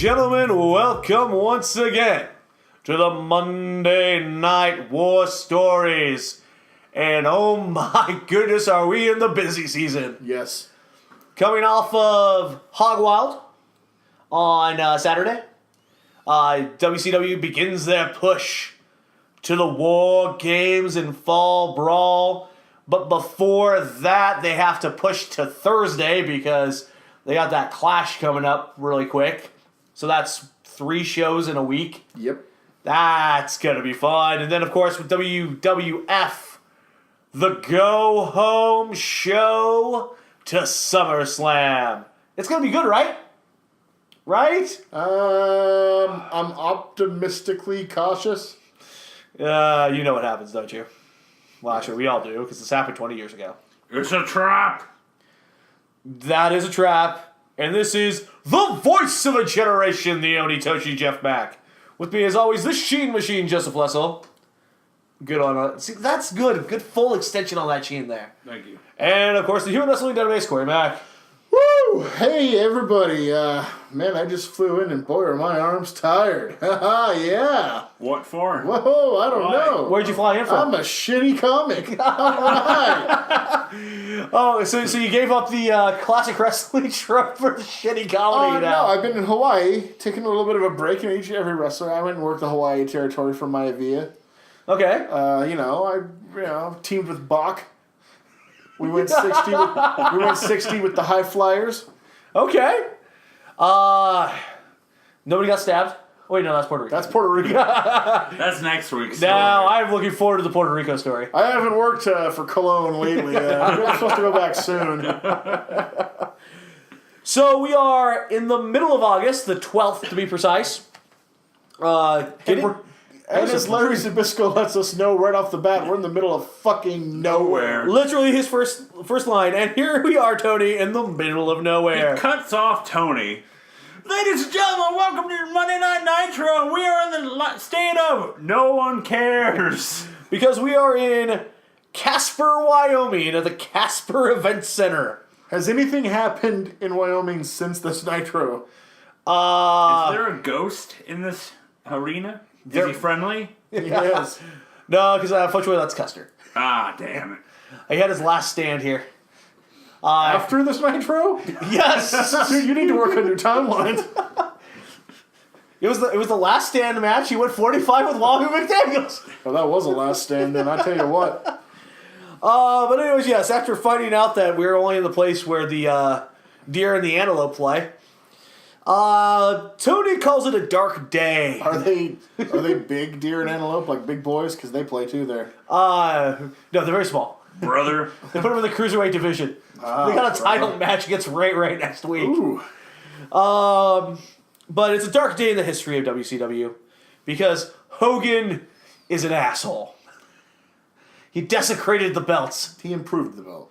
gentlemen, welcome once again to the Monday Night War Stories. And oh my goodness, are we in the busy season. Yes. Coming off of Hog Wild on Saturday, WCW begins their push to the War Games and Fall Brawl. But before that, they have to push to Thursday because they got that Clash coming up really quick. So that's 3 shows in a week. Yep. That's going to be fun. And then, of course, with WWF, the go-home show to SummerSlam. It's going to be good, right? Right? I'm optimistically cautious. You know what happens, don't you? Well, actually, we all do, because this happened 20 years ago. It's a trap. That is a trap. And this is the voice of a generation, the Onitoshi Jeff Mack. With me, as always, the Sheen Machine, Joseph Lessel. Good on see, that's good. Good full extension on that Sheen there. Thank you. And, of course, the Human Wrestling Database, Corey Mack. Woo! Hey, everybody. Man, I just flew in and boy, are my arms tired. Haha, yeah. What for? Whoa, I don't know. Where'd you fly in from? I'm a shitty comic. All right. Oh, so you gave up the classic wrestling trope for the shitty comedy No, now. I've been in Hawaii, taking a little bit of a break in every wrestler. I went and worked the Hawaii territory for Maivia. Okay. I teamed with Bach. We went 60 with the High Flyers. Okay. Nobody got stabbed? Oh, wait, no, that's Puerto Rico. That's Puerto Rico. That's next week's story. Now, I'm looking forward to the Puerto Rico story. I haven't worked for Cologne lately. I'm supposed to go back soon. So we are in the middle of August, the 12th to be precise. And as Larry Zbyszko lets us know right off the bat, we're in the middle of fucking nowhere. Literally his first line, and here we are, Tony, in the middle of nowhere. He cuts off Tony. Ladies and gentlemen, welcome to Monday Night Nitro. We are in the state of no one cares. Because we are in Casper, Wyoming, at the Casper Event Center. Has anything happened in Wyoming since this Nitro? Is there a ghost in this arena? Is he friendly? Yes. No, because unfortunately that's Custer. Ah, damn it. He had his last stand here. After this Nitro? Yes! Dude, you need to work on your timelines. It was the last stand match. He went 45 with Wahoo McDaniels. Well, that was a last stand, then. I tell you what. But anyways, yes, after finding out that we were only in the place where the deer and the antelope play, Tony calls it a dark day. Are they big deer and antelope, like big boys? Because they play too there. No, they're very small. Brother. They put them in the cruiserweight division. They got a title match against Ray next week. Ooh. But it's a dark day in the history of WCW because Hogan is an asshole. He desecrated the belts. He improved the belt.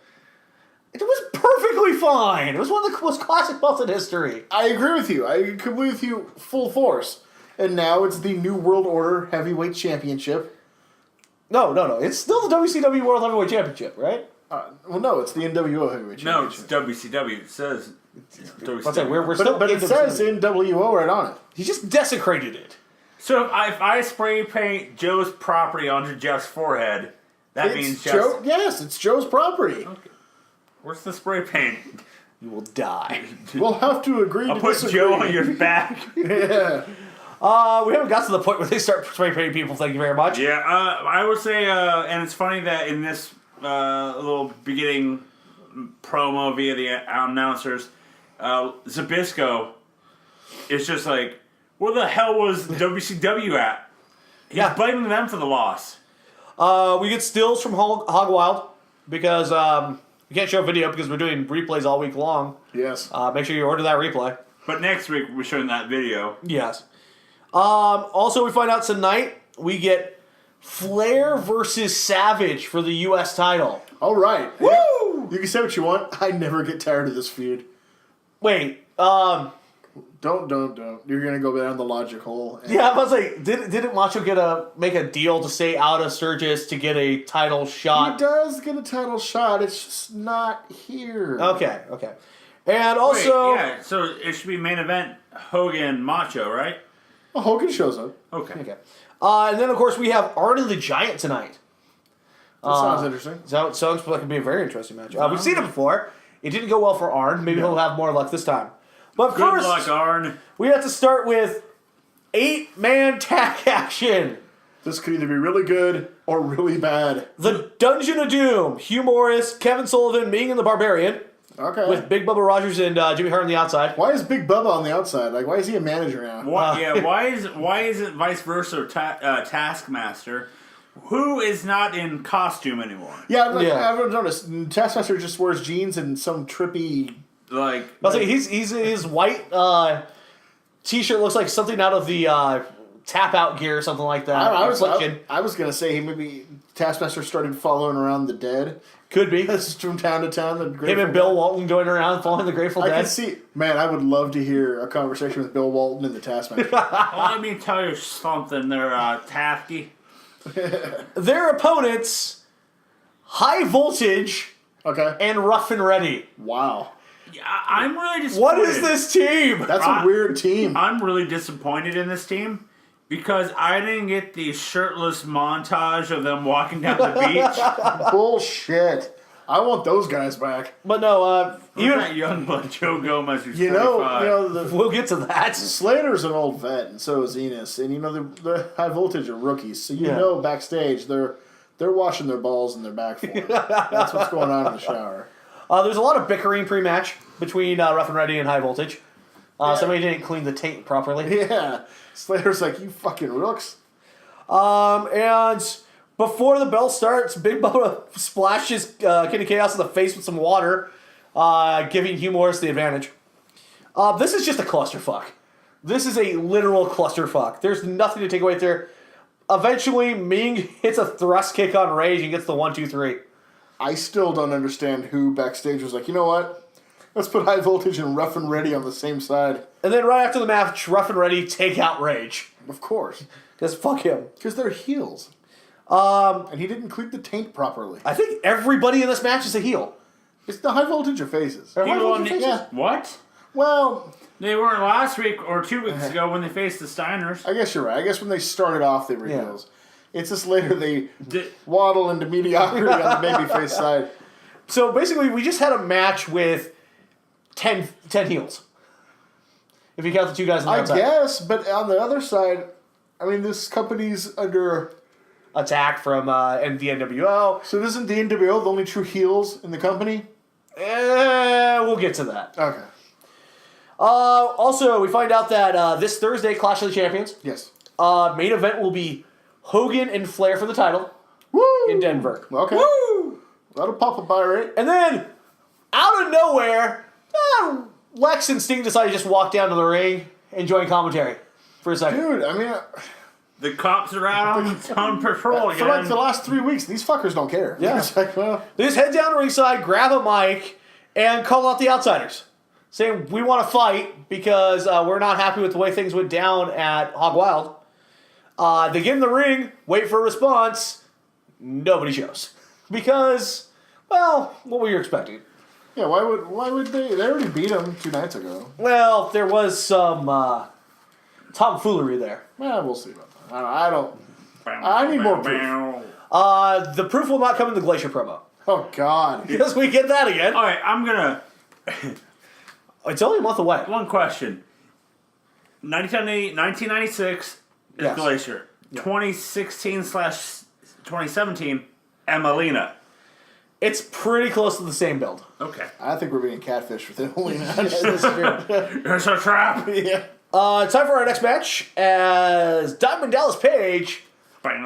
It was perfectly fine. It was one of the most classic belts in history. I agree with you. I agree with you full force. And now it's the New World Order Heavyweight Championship. No. It's still the WCW World Heavyweight Championship, right? Well, no, it's the NWO Heavyweight No, it's Championship. WCW. It says WCW. Let's say we're still But in it says WCW. NWO right on it. He just desecrated it. So if I spray paint Joe's property onto Jeff's forehead, that means Jeff's... Joe. Yes, it's Joe's property. Okay. Where's the spray paint? You will die. We'll have to agree I'll to put disagree. Joe on your back. Yeah. We haven't got to the point where they start spray painting people. Thank you very much. Yeah, I would say, and it's funny that in this little beginning promo via the announcers, Zbyszko is just like, where the hell was WCW at? He's blaming them for the loss. We get stills from Hog Wild because we can't show video because we're doing replays all week long. Yes. Make sure you order that replay. But next week we're showing that video. Yes. Also, we find out tonight we get Flair versus Savage for the U.S. title. All right. Woo! You can say what you want. I never get tired of this feud. Wait. Don't. You're gonna go down the logic hole. Yeah, I was like, didn't Macho make a deal to stay out of Sturgis to get a title shot? He does get a title shot. It's just not here. Okay. And also... so it should be main event Hogan Macho, right? Well, Hogan shows up. Okay. And then, of course, we have Arn the Giant tonight. That sounds interesting. So it sounds like it could be a very interesting match. We've seen it before. It didn't go well for Arn. Maybe he'll have more luck this time. But Good first, luck, Arn. we have to start with 8-man tag action. This could either be really good or really bad. The Dungeon of Doom. Hugh Morris, Kevin Sullivan, Ming and the Barbarian. Okay. With Big Bubba Rogers and Jimmy Hart on the outside. Why is Big Bubba on the outside? Like, why is he a manager now? Why is it vice versa? Taskmaster, who is not in costume anymore. Yeah, I've noticed. Taskmaster just wears jeans and some trippy... Like, his white t-shirt looks like something out of the tap out gear or something like that. I was gonna say maybe Taskmaster started following around the dead. Could be. This is from town to town. Him and Bill Walton going around following the Grateful Dead. I can see. Man, I would love to hear a conversation with Bill Walton and the Taskmaster. let me tell you something there, Tafky. Their opponents, High Voltage and Rough and Ready. Wow. Yeah, I'm really disappointed. What is this team? That's a weird team. I'm really disappointed in this team because I didn't get the shirtless montage of them walking down the beach. Bullshit. I want those guys back. But no, even that young blood Joe Gomez who's 45. You know, we'll get to that. Slater's an old vet, and so is Enos, and the High Voltage are rookies. So know backstage they're washing their balls in their back for them. That's what's going on in the shower. There's a lot of bickering pre-match between Rough and Ready and High Voltage. Somebody didn't clean the tape properly. Yeah. Slater's like, you fucking rooks. And before the bell starts, Big Bubba splashes Kenny Chaos in the face with some water, giving Hugh Morris the advantage. This is just a clusterfuck. This is a literal clusterfuck. There's nothing to take away there. Eventually, Ming hits a thrust kick on Rage and gets the 1-2-3. I still don't understand who backstage was like, you know what? Let's put High Voltage and Rough and Ready on the same side. And then right after the match, Rough and Ready take out Rage. Of course. Because fuck him. Because they're heels. And he didn't clean the taint properly. I think everybody in this match is a heel. It's the High Voltage or faces. Yeah. What? Well... They weren't last week or 2 weeks ago when they faced the Steiners. I guess you're right. I guess when they started off, they were heels. It's just later they waddle into mediocrity on the babyface side. So basically, we just had a match with 10 heels. If you count the two guys on the outside. I guess, but on the other side, I mean, this company's under attack from and the NWO. So isn't the NWO the only true heels in the company? We'll get to that. Okay. Also, we find out that this Thursday, Clash of the Champions. Yes. Main event will be Hogan and Flair for the title. Woo! In Denver. Okay. Woo! That'll pop a buy rate. And then, out of nowhere, Lex and Sting decide to just walk down to the ring and join commentary for a second. Dude, I mean... The cops are out on patrol again. For like the last 3 weeks, these fuckers don't care. Yeah. It's like, well... They just head down to ringside, grab a mic, and call out the outsiders. Saying, we want to fight because we're not happy with the way things went down at Hog Wild. They get in the ring, wait for a response. Nobody shows. Because, well, what were you expecting? Yeah, why would they? They already beat them 2 nights ago. Well, there was some tomfoolery there. Well, we'll see about that. I need more proof. The proof will not come in the Glacier promo. Oh, God. Because we get that again. All right, I'm going to... It's only a month away. One question. 1996 is Glacier. Yeah. 2016/2017, Emelina. It's pretty close to the same build. Okay. I think we're being catfished with Emelina. It's a trap. Yeah. Time for our next match as Diamond Dallas Page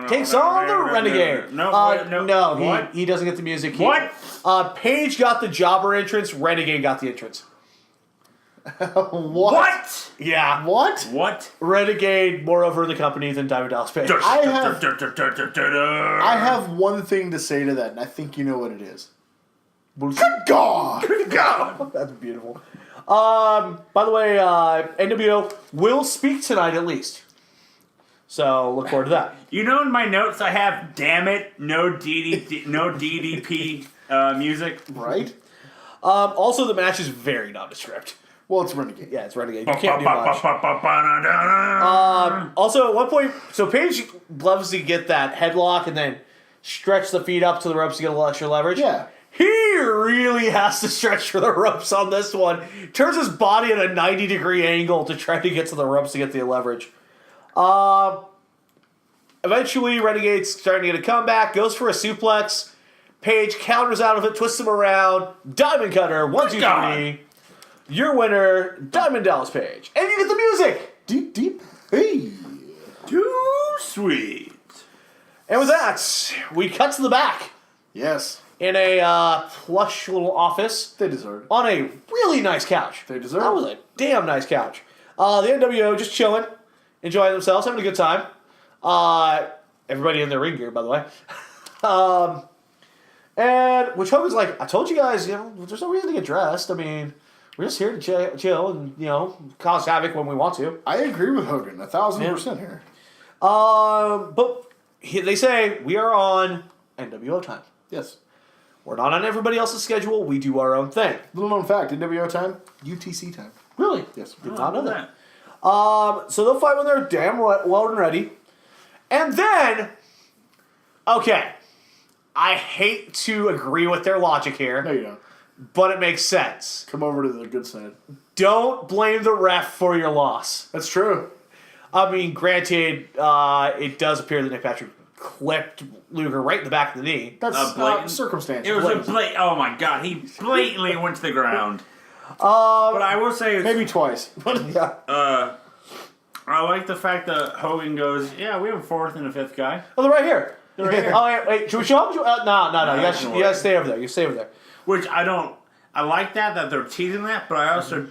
takes on the Renegade. No, he doesn't get the music. What? Page got the jobber entrance. Renegade got the entrance. What? Yeah. What? Renegade more over the company than Diamond Dallas Page. I have one thing to say to that, and I think you know what it is. Good God! Good God! That's beautiful. By the way, NWO will speak tonight at least. So look forward to that. You know, in my notes I have "Damn it, no DDP music." Right. Also, the match is very nondescript. Well, it's Renegade. Yeah, it's Renegade. You can't do much. Ba-ba-ba-ba-ba-ba-da-da. Also, at one point, so Paige loves to get that headlock and then stretch the feet up to the ropes to get a little extra leverage. Yeah. He really has to stretch for the ropes on this one. Turns his body at a 90-degree angle to try to get to the ropes to get the leverage. Eventually, Renegade's starting to get a comeback, goes for a suplex. Paige counters out of it, twists him around. Diamond Cutter, 1, 2, 3. Your winner, Diamond Dallas Page. And you get the music! Deep, deep. Hey. Too sweet. And with that, we cut to the back Yes. in a plush little office They deserve it. on a really nice couch. They deserve That it. was a damn nice couch. The NWO just chilling, enjoying themselves, having a good time. Everybody in their ring gear, by the way. And which Hogan's like, I told you guys, there's no reason to get dressed. I mean, we're just here to chill and, cause havoc when we want to. I agree with Hogan 1,000% here. But they say we are on NWO time. Yes. We're not on everybody else's schedule. We do our own thing. Little known fact, NWO time, UTC time. Really? Yes. Did not know that. So they'll fight when they're damn well and ready. And then, okay, I hate to agree with their logic here, No, you don't. but it makes sense. Come over to the good side. Don't blame the ref for your loss. That's true. I mean, granted, it does appear that Nick Patrick clipped Luger right in the back of the knee. That's blatant- circumstantial. It was a blatant. Oh my god, he blatantly went to the ground. But I will say, Maybe twice. Yeah. I like the fact that Hogan goes, yeah, we have a fourth and a fifth guy. Oh, they're right here. They're right here. Oh, wait, should we show them? No. You guys stay over there. You stay over there. Which I like that they're teasing that, but I also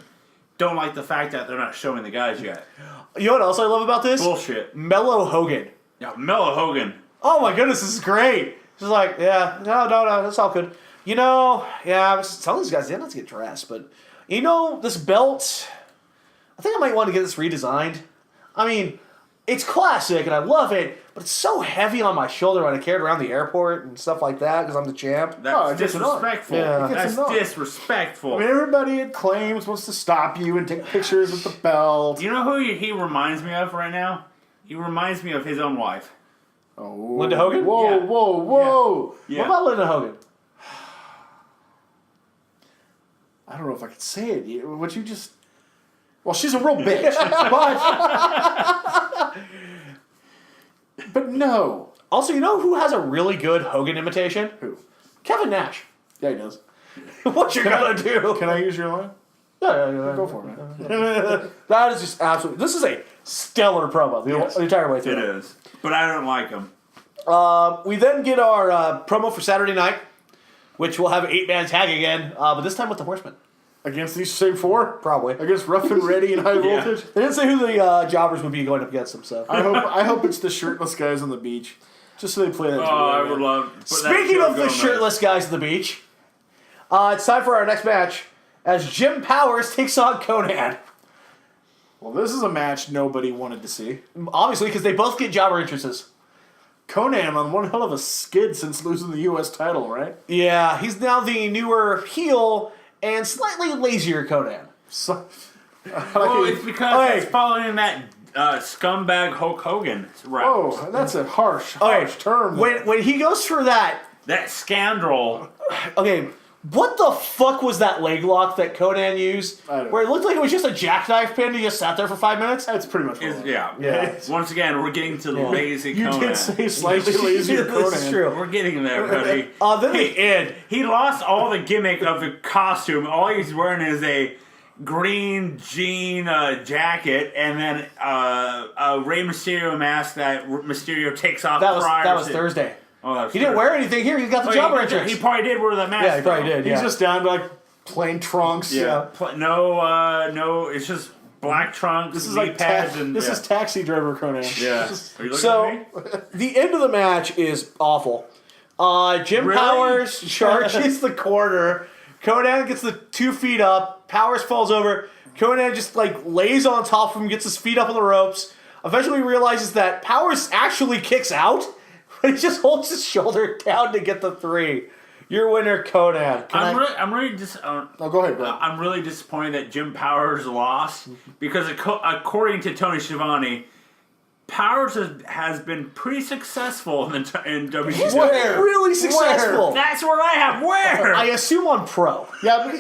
don't like the fact that they're not showing the guys yet. You know what else I love about this? Bullshit. Mellow Hogan. Yeah, Mellow Hogan. Oh my goodness, this is great. She's like, yeah, no, that's all good. I was telling these guys they don't have to get dressed, but this belt, I think I might want to get this redesigned. I mean, it's classic and I love it, but it's so heavy on my shoulder when I carry it around the airport and stuff like that because I'm the champ. That's disrespectful. Yeah. That's disrespectful. I mean, everybody at Claims wants to stop you and take pictures with the belt. You know who he reminds me of right now? He reminds me of his own wife. Oh, Linda Hogan? Whoa, Yeah. whoa. Yeah. What about Linda Hogan? I don't know if I could say it. What you just... Well, she's a real bitch. but no. Also, you know who has a really good Hogan imitation? Who? Kevin Nash. Yeah, he does. What you gonna do? Can I use your line? Yeah. Go for it, man. That is just absolutely... This is a stellar promo the entire way through. It is. But I don't like him. We then get our promo for Saturday night, which will have an 8-man tag again, but this time with the Horsemen. Against these same four? Probably. Against Rough and Ready and High Yeah. Voltage? They didn't say who the jobbers would be going up against them, so. I hope it's the shirtless guys on the beach. Just so they play that. I would love. Speaking of the shirtless guys at the beach, it's time for our next match as Jim Powers takes on Conan. Well, this is a match nobody wanted to see. Obviously, because they both get jobber entrances. Conan on one hell of a skid since losing the U.S. title, right? Yeah, he's now the newer heel and slightly lazier Conan. So, Well, it's because Okay. it's following that scumbag Hulk Hogan route. oh, that's a harsh term. When he goes for that, That scoundrel. okay, what the fuck was that leg lock that Conan used? I don't know. Where it looked like it was just a jackknife pin. He just sat there for 5 minutes. That's pretty much what Is, it was. yeah. Yeah. Once again, we're getting to lazy You Conan. did say slightly lazier Conan. This is true. We're getting there, buddy. Then the end. He lost all the gimmick of the costume. All he's wearing is a green jean jacket and then a Rey Mysterio mask that Mysterio takes off That prior was to... Thursday. Oh, that was He didn't wear anything here. He got the jobber entrance. He probably did wear that mask. Yeah, he probably though. did. He's Yeah. just down to like plain trunks. Yeah. No, it's just black trunks, This is knee like pads, and this is Taxi Driver Conan. yeah. Are you looking at So me? the end of the match is awful. Jim Really? Powers charges the corner. Conan gets the 2 feet up. Powers falls over. Conan just lays on top of him, gets his feet up on the ropes. Eventually realizes that Powers actually kicks out, but he just holds his shoulder down to get the 3. Your winner, Conan. I'm really go ahead, Brad. I'm really disappointed that Jim Powers lost because according to Tony Schiavone, Powers has been pretty successful in WCW. He's been really successful. That's where I have where. I assume on Pro. Yeah, but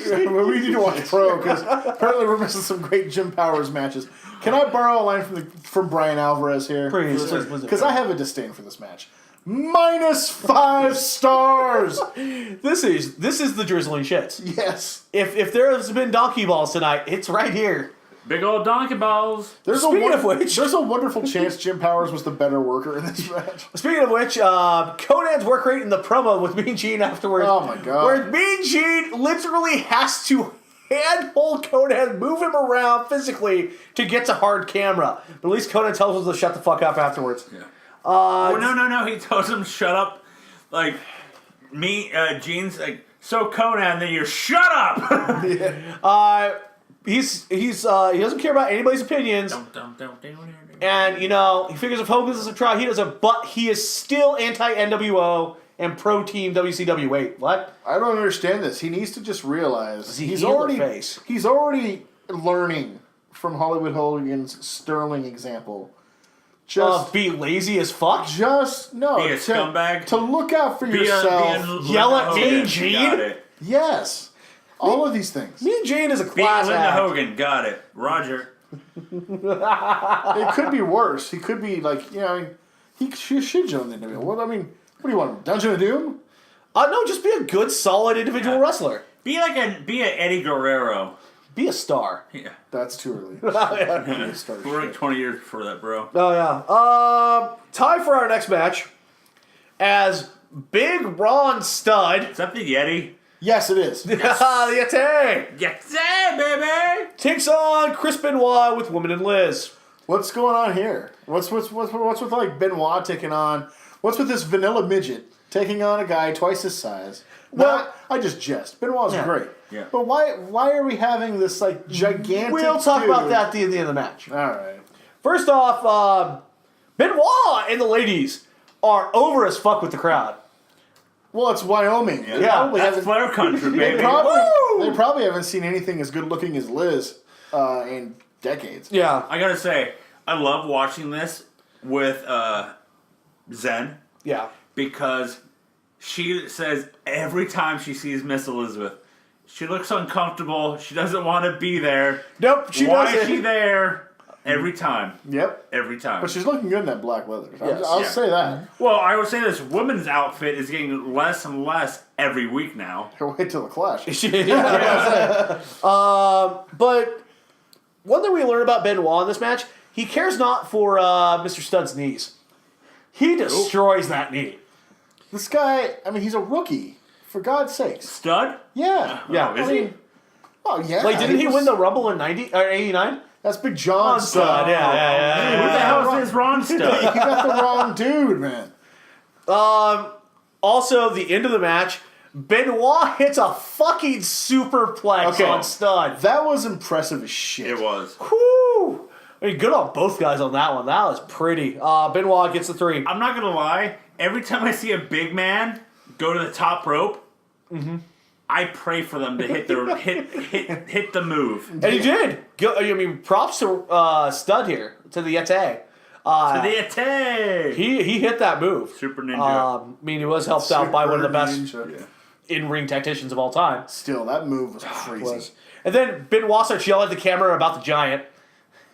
we need to watch Pro because apparently we're missing some great Jim Powers matches. Can I borrow a line from Brian Alvarez here? Please. Because I have a disdain for this match. -5 stars. This is the drizzling shits. Yes. If there has been donkey balls tonight, it's right here. Big old donkey balls. There's a wonderful chance Jim Powers was the better worker in this match. Speaking of which, Conan's work rate in the promo with Mean Gene afterwards. Oh my god. Where Mean Gene literally has to handhold Conan, move him around physically to get to hard camera. But at least Conan tells him to shut the fuck up afterwards. Yeah. No. He tells him shut up. Like Gene's like, so Conan, then you're shut up. He doesn't care about anybody's opinions. And, he figures if Hogan doesn't try, he doesn't. But he is still anti-NWO and pro-team WCW. Wait, what? I don't understand this. He needs to just realize he's already learning from Hollywood Hogan's sterling example. Just be lazy as fuck? Be a scumbag. To look out for yourself. Yell at Mean Gene? Yes. All of these things. Mean Gene is a class Linda act. Hogan, got it. Roger. It could be worse. He could be like, he should join the NWO. What do you want? Dungeon of Doom? No, just be a good, solid individual wrestler. Be an Eddie Guerrero. Be a star. Yeah. That's too early. We're like 20 years before that, bro. Oh, yeah. Time for our next match. As Big Ron Studd. Is that the Yeti? Yes, it is. The Yeti. Yeti, baby! Takes on Chris Benoit with Woman and Liz. What's going on here? What's with like Benoit taking on? What's with this vanilla midget taking on a guy twice his size? Well, I just jest. Benoit's great. Yeah. But why are we having this like gigantic? We'll talk about that at the end of the match. All right. First off, Benoit and the ladies are over as fuck with the crowd. Well, it's Wyoming. Yeah, that's Flair country, baby. They probably haven't seen anything as good looking as Liz in decades. Yeah. I gotta say, I love watching this with Zen. Yeah. Because she says every time she sees Miss Elizabeth, she looks uncomfortable. She doesn't want to be there. Nope, she Why doesn't. is she there? Every time. Yep. Every time. But she's looking good in that black leather. Yes. I'll say that. Well, I would say this woman's outfit is getting less and less every week now. Wait till the Clash. But one thing we learned about Benoit in this match, he cares not for Mr. Studd's knees. He destroys that knee. This guy, he's a rookie. For God's sakes. Stud? Yeah. Yeah. Is he? Oh, yeah. Like, didn't he win the Rumble in 89? That's Big John Studd. Yeah. What the hell is this Ron You Stud? got the wrong dude, man. Also, the end of the match, Benoit hits a fucking superplex on Studd. That was impressive as shit. It was. Whew. Good on both guys on that one. That was pretty. Benoit gets the 3. I'm not gonna lie. Every time I see a big man go to the top rope, I pray for them to hit the move. And he did. Props to Studd here, to the Yeti. He hit that move. Super Ninja. He was helped out by one of the best Yeah. in-ring tacticians of all time. Still, that move was crazy. And then Benoit starts yelling at the camera about the Giant.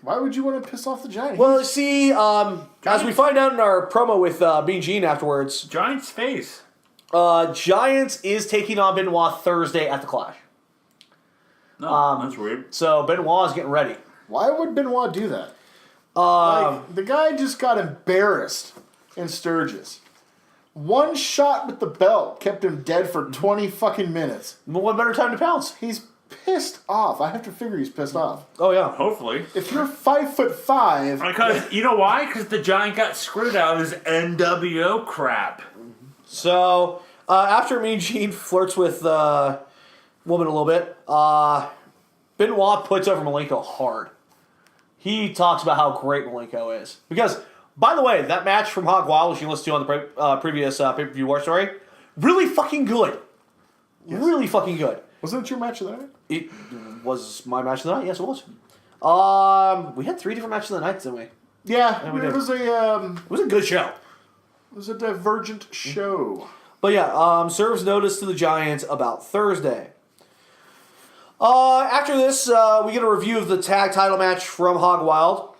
Why would you want to piss off the Giant? Well, see, as we find out in our promo with Mean Gene afterwards, Giant's face. Giants is taking on Benoit Thursday at the Clash. No, that's weird. So Benoit is getting ready. Why would Benoit do that? The guy just got embarrassed in Sturgis. One shot with the belt kept him dead for 20 fucking minutes. What better time to pounce? He's pissed off. I have to figure he's pissed off. Oh, yeah. Hopefully. If you're 5'5", Because, you know why? Because the Giant got screwed out of his NWO crap. So, after Mean Gene flirts with Woman a little bit, Benoit puts over Malenko hard. He talks about how great Malenko is. Because, by the way, that match from Hog Wild, which you listened to on the previous pay-per-view war story, really fucking good. Really fucking good. Wasn't it your match of the night? It was my match of the night. Yes, it was. We had 3 different matches of the night, didn't we? Yeah, we it did. was a It was a good show. divergent show. But yeah, serves notice to the Giants about Thursday. After this, we get a review of the tag title match from Hog Wild.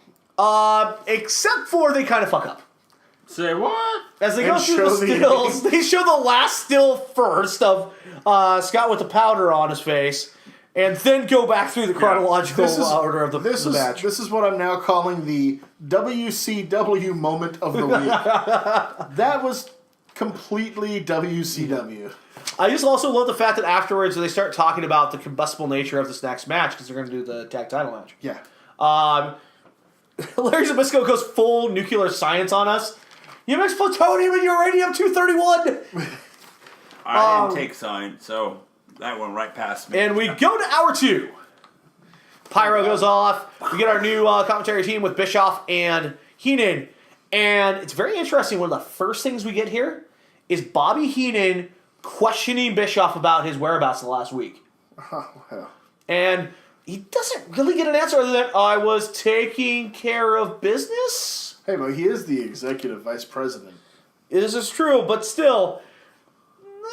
Except for they kind of fuck up. Say what? As they And go through show the the stills, they show the last still first of Scott with the powder on his face, and then go back through the chronological order of the match. This is what I'm now calling the WCW moment of the week. That was completely WCW. I just also love the fact that afterwards they start talking about the combustible nature of this next match because they're going to do the tag title match. Yeah. Larry Zbyszko goes full nuclear science on us. You mix plutonium and uranium-231! I didn't take science, so that went right past me. And we go to hour 2. Pyro goes off. We get our new commentary team with Bischoff and Heenan. And it's very interesting. One of the first things we get here is Bobby Heenan questioning Bischoff about his whereabouts the last week. Oh, well. And he doesn't really get an answer other than, I was taking care of business? Hey, but he is the executive vice president. This is true, but still,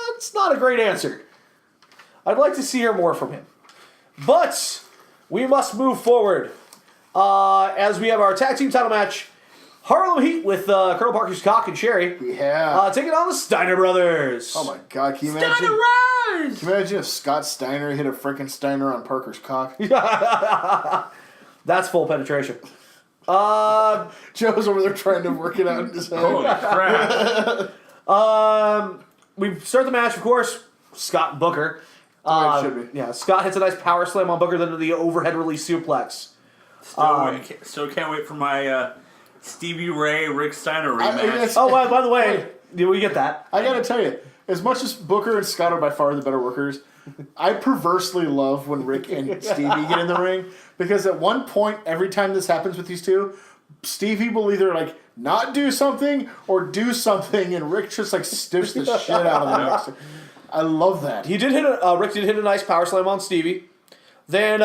that's not a great answer. I'd like to see hear more from him. But we must move forward as we have our tag team title match. Harlem Heat with Colonel Parker's Cock and Sherry. Yeah. Taking on the Steiner Brothers. Oh my God, can you imagine? Steiner Rise! Can you imagine if Scott Steiner hit a frickin' Steiner on Parker's cock? That's full penetration. Joe's over there trying to work it out in his head. Holy crap. We start the match, of course, Scott and Booker. way it should be. Yeah, Scott hits a nice power slam on Booker, then the overhead release suplex. Still can't wait for my Stevie Ray, Rick Steiner rematch. Oh, by the way, we get that. I gotta tell you, as much as Booker and Scott are by far the better workers, I perversely love when Rick and Stevie get in the ring, because at one point, every time this happens with these two, Stevie will either like not do something or do something, and Rick just like stiffs the shit out of the next. I love that. Rick did hit a nice power slam on Stevie. Then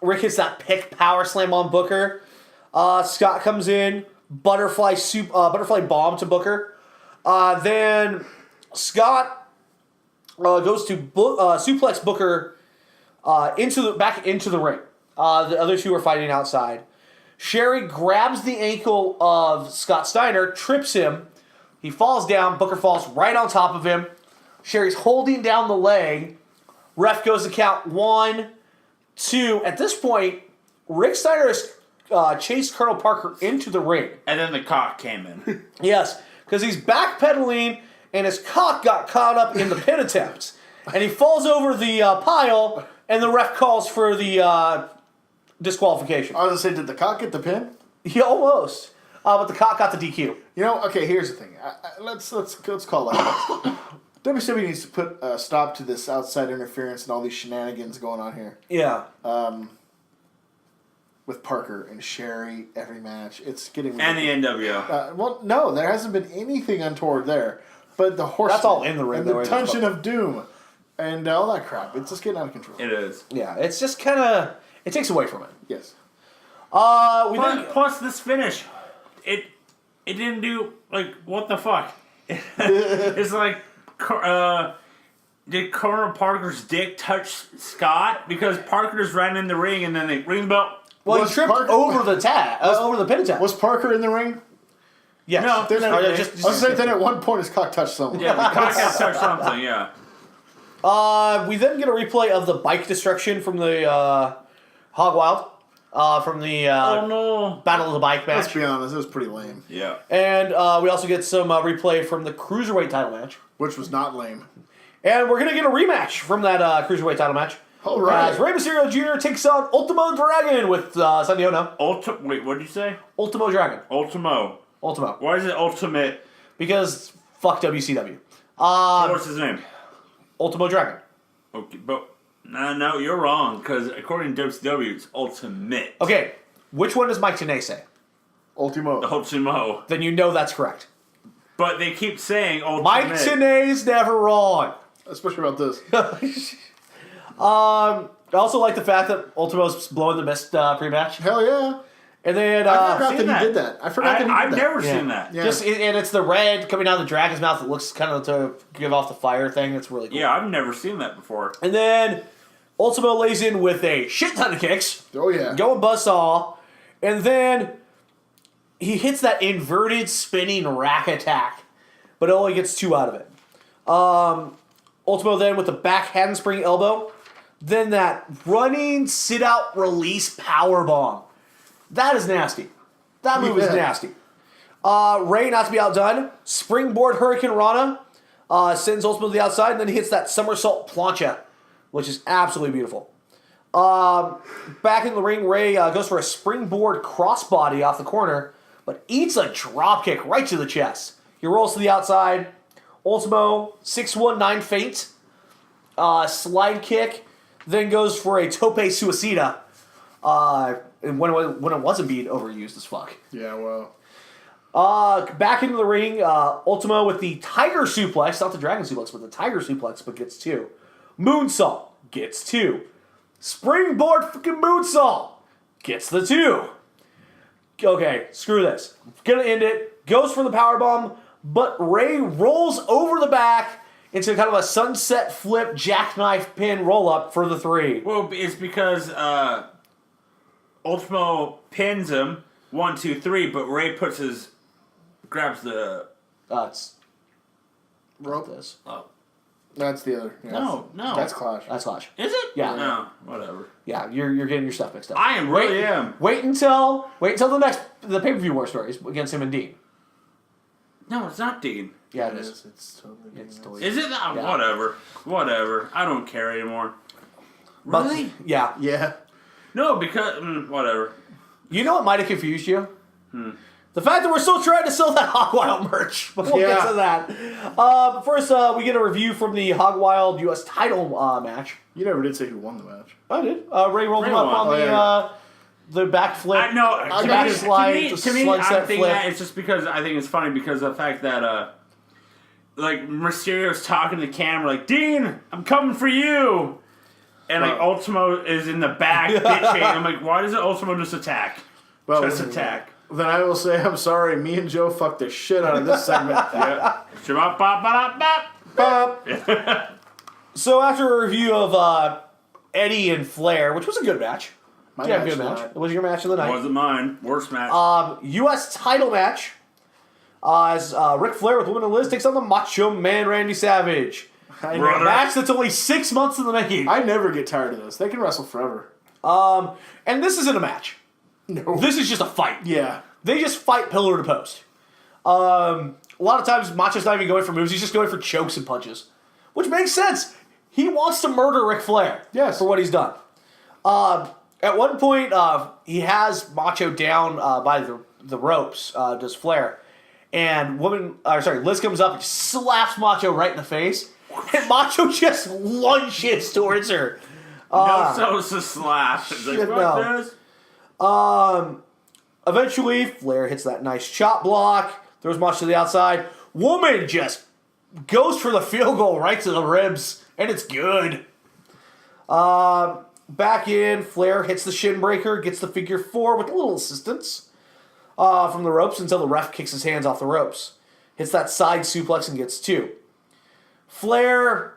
Rick hits that pick power slam on Booker. Scott comes in, butterfly bomb to Booker. Then Scott goes to suplex Booker back into the ring. The other two are fighting outside. Sherry grabs the ankle of Scott Steiner, trips him. He falls down. Booker falls right on top of him. Sherry's holding down the leg. Ref goes to count 1, 2. At this point, Rick Steiner has chased Colonel Parker into the ring. And then the cock came in. Yes, because he's backpedaling and his cock got caught up in the pin attempt. And he falls over the pile, and the ref calls for the disqualification. I was gonna say, did the cock get the pin? He almost. But the cock got the DQ. You know, okay. Here's the thing. Let's call it like this. WCW needs to put a stop to this outside interference and all these shenanigans going on here. Yeah. With Parker and Sherry every match, it's getting And the NWO. well, no, there hasn't been anything untoward there. But the horse. That's all in the ring, and though, the Dungeon of Doom, and all that crap. It's just getting out of control. It is. Yeah, it's just kind of... It takes away from it. Yes. Plus this finish, it didn't do, like, what the fuck? It's like, did Colonel Parker's dick touch Scott? Because Parker's ran in the ring and then they ring the bell. Well, Was he tripped Parker- over the over the pin attempt. Was Parker in the ring? Yes. No, Then Oh, yeah, I was saying then at one point his cock touched someone. Yeah, the cock has touched something, yeah. We then get a replay of the bike destruction from the Hog Wild, from the Oh no. Battle of the Bike Let's match. be honest, it was pretty lame. Yeah. And we also get some replay from the Cruiserweight title match. Which was not lame. And we're going to get a rematch from that Cruiserweight title match. All right. As Rey Mysterio Jr. takes on Ultimo Dragon with Sonny Ono. Wait, what did you say? Ultimo Dragon. Ultimo. Ultimo. Why is it ultimate? Because fuck WCW. What's his name? Ultimo Dragon. Okay, but no, you're wrong. Because according to WCW, it's ultimate. Okay, which one does Mike Tenay say? Ultimo. Ultimo. Then you know that's correct. But they keep saying ultimate. Mike Tenay's never wrong. especially about this. I also like the fact that Ultimo's blowing the mist pre-match. Hell yeah. And then I forgot seen that he that. did that. I forgot that he did I've that. never Yeah. seen that. Yeah. and it's the red coming out of the dragon's mouth. It looks kind of to give off the fire thing. It's really cool. Yeah, I've never seen that before. And then Ultimo lays in with a shit ton of kicks. Oh, yeah. Going buzzsaw. And then he hits that inverted spinning rack attack. But only gets 2 out of it. Ultimo then with the back handspring elbow. Then that running sit-out release power bomb. That is nasty. That move is Yeah. nasty. Ray, not to be outdone, springboard Hurricane Rana, sends Ultimo to the outside, and then he hits that somersault plancha, which is absolutely beautiful. Back in the ring, Ray goes for a springboard crossbody off the corner, but eats a dropkick right to the chest. He rolls to the outside. Ultimo, 619 feint, slide kick, then goes for a tope suicida. And when it wasn't being overused as fuck. Yeah, well. Back into the ring, Ultimo with the tiger suplex, not the dragon suplex, but the tiger suplex, but gets 2. Moonsault, gets 2. Springboard fucking moonsault, gets the 2. Okay, screw this. Gonna end it. Goes for the powerbomb, but Ray rolls over the back into kind of a sunset flip jackknife pin roll up for the 3. Well, it's because Ultimo pins him 1, 2, 3, but Ray grabs the. It's Rope. this. Oh, That's the other. Yeah. No. That's Clash. That's Clash. is it? Yeah. No, whatever. Yeah, you're getting your stuff mixed up. I really am. Wait until the pay-per-view war stories against him and Dean. No, it's not Dean. Yeah, It it is. is. It's totally. It's totally. Is it? Yeah. Whatever. I don't care anymore. But- Really? Yeah. Yeah. No, because whatever. You know what might have confused you? The fact that we're still trying to sell that Hog Wild merch. But we'll get Yeah. to that. But first, we get a review from the Hog Wild U.S. title match. You never did say who won the match. I did. Ray rolled him up won. on the backflip. I know. The backslide, To just me, sunset I'm thinking flip. that it's just because I think it's funny because of the fact that like Mysterio's talking to the camera like, Dean, I'm coming for you. And like Ultimo is in the back bitching. I'm like, why doesn't Ultimo just attack? Well, Just attack. Then I will say I'm sorry. Me and Joe fucked the shit out of this segment. Yeah. Shabba-ba-ba-da-ba. So after a review of Eddie and Flair, which was a good match. My Yeah, match good match. tonight. It was your match of the night. Wasn't mine. Worst match. U.S. title match. As Ric Flair with Women of Liz takes on the Macho Man Randy Savage. I, A Brother. match that's only 6 months in the making. I never get tired of this. They can wrestle forever. And this isn't a match. No. This is just a fight. Yeah. They just fight pillar to post. A lot of times, Macho's not even going for moves. He's just going for chokes and punches. Which makes sense. He wants to murder Ric Flair. Yes. For what he's done. At one point, he has Macho down by the ropes, does Flair. And Liz comes up and slaps Macho right in the face. And Macho just lunges towards her. No Sosa slap. It's like, shit, fuck no. this. Eventually, Flair hits that nice chop block, throws Macho to the outside. Woman just goes for the field goal right to the ribs, and it's good. Back in, Flair hits the shin breaker, gets the figure 4 with a little assistance from the ropes until the ref kicks his hands off the ropes. Hits that side suplex and gets 2. Flair,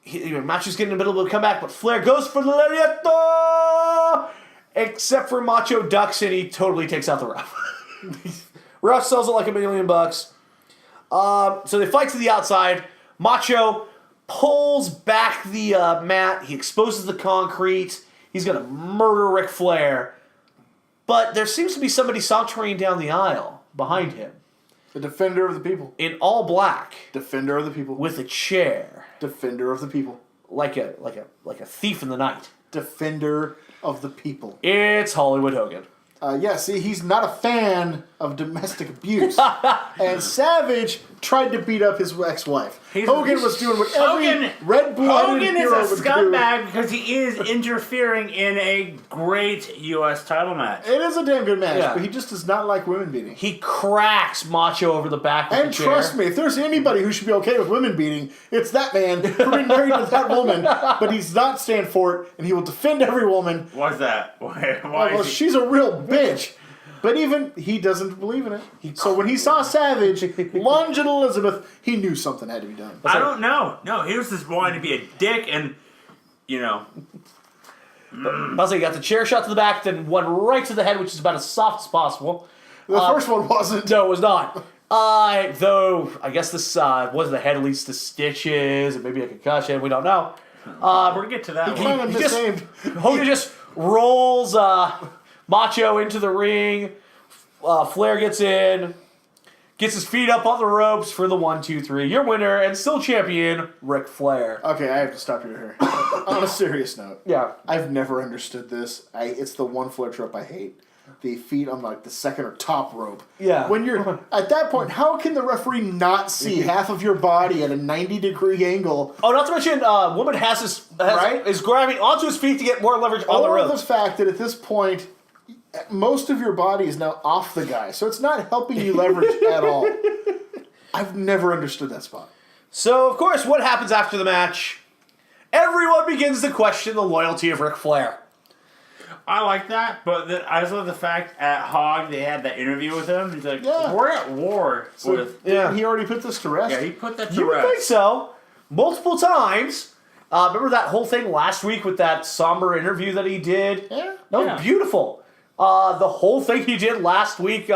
Macho's getting a bit of a comeback, but Flair goes for the lariato! Except for Macho ducks and he totally takes out the ref. Ref sells it like $1 million. So they fight to the outside. Macho pulls back the mat. He exposes the concrete. He's going to murder Ric Flair. But there seems to be somebody sauntering down the aisle behind him. The defender of the people. In all black. Defender of the people. With a chair. Defender of the people. Like a thief in the night. Defender of the people. It's Hollywood Hogan. See, he's not a fan of domestic abuse. And Savage tried to beat up his ex-wife. He's- Hogan was doing what every red-blooded Hogan hero is a would do. scumbag because he is interfering in a great U.S. title match. It is a damn good match, Yeah. but he just does not like women beating. He cracks Macho over the back with And the chair. trust me, if there's anybody who should be okay with women beating, it's that man for being married to that woman, but he's not stand for it, and he will defend every woman. Why's that? Why Well, is he... she's a real bitch. But even he doesn't believe in it. So when he saw Savage lunge at Elizabeth, he knew something had to be done. I don't know. No, he was just wanting to be a dick and, you know... I'll say he got the chair shot to the back, then one right to the head, which is about as soft as possible. The first one wasn't. No, it was not. Though, I guess this was the head leads to stitches and maybe a concussion. We don't know. We're going to get to that Kind one. of he just- misnamed. Hogan just rolls Macho into the ring. Flair gets in, gets his feet up on the ropes for the 1, 2, 3. Your winner and still champion, Ric Flair. Okay, I have to stop you here. On a serious note, Yeah. I've never understood this. It's the one Flair trope I hate. The feet on like the second or top rope. Yeah. When you're at that point, how can the referee not see half of your body at a 90-degree angle? Oh, not to mention, woman Right? is grabbing onto his feet to get more leverage on the Or the ropes. fact that at this point, most of your body is now off the guy, so it's not helping you leverage at all. I've never understood that spot. So, of course, what happens after the match? Everyone begins to question the loyalty of Ric Flair. I like that, but I just love the fact at Hog they had that interview with him. He's like, Yeah. we're at war with... Yeah. He already put this to rest. Yeah, he put that to You would rest. think so. Multiple times. Remember that whole thing last week with that somber interview that he did? Yeah. That was Yeah. beautiful. The whole thing he did last week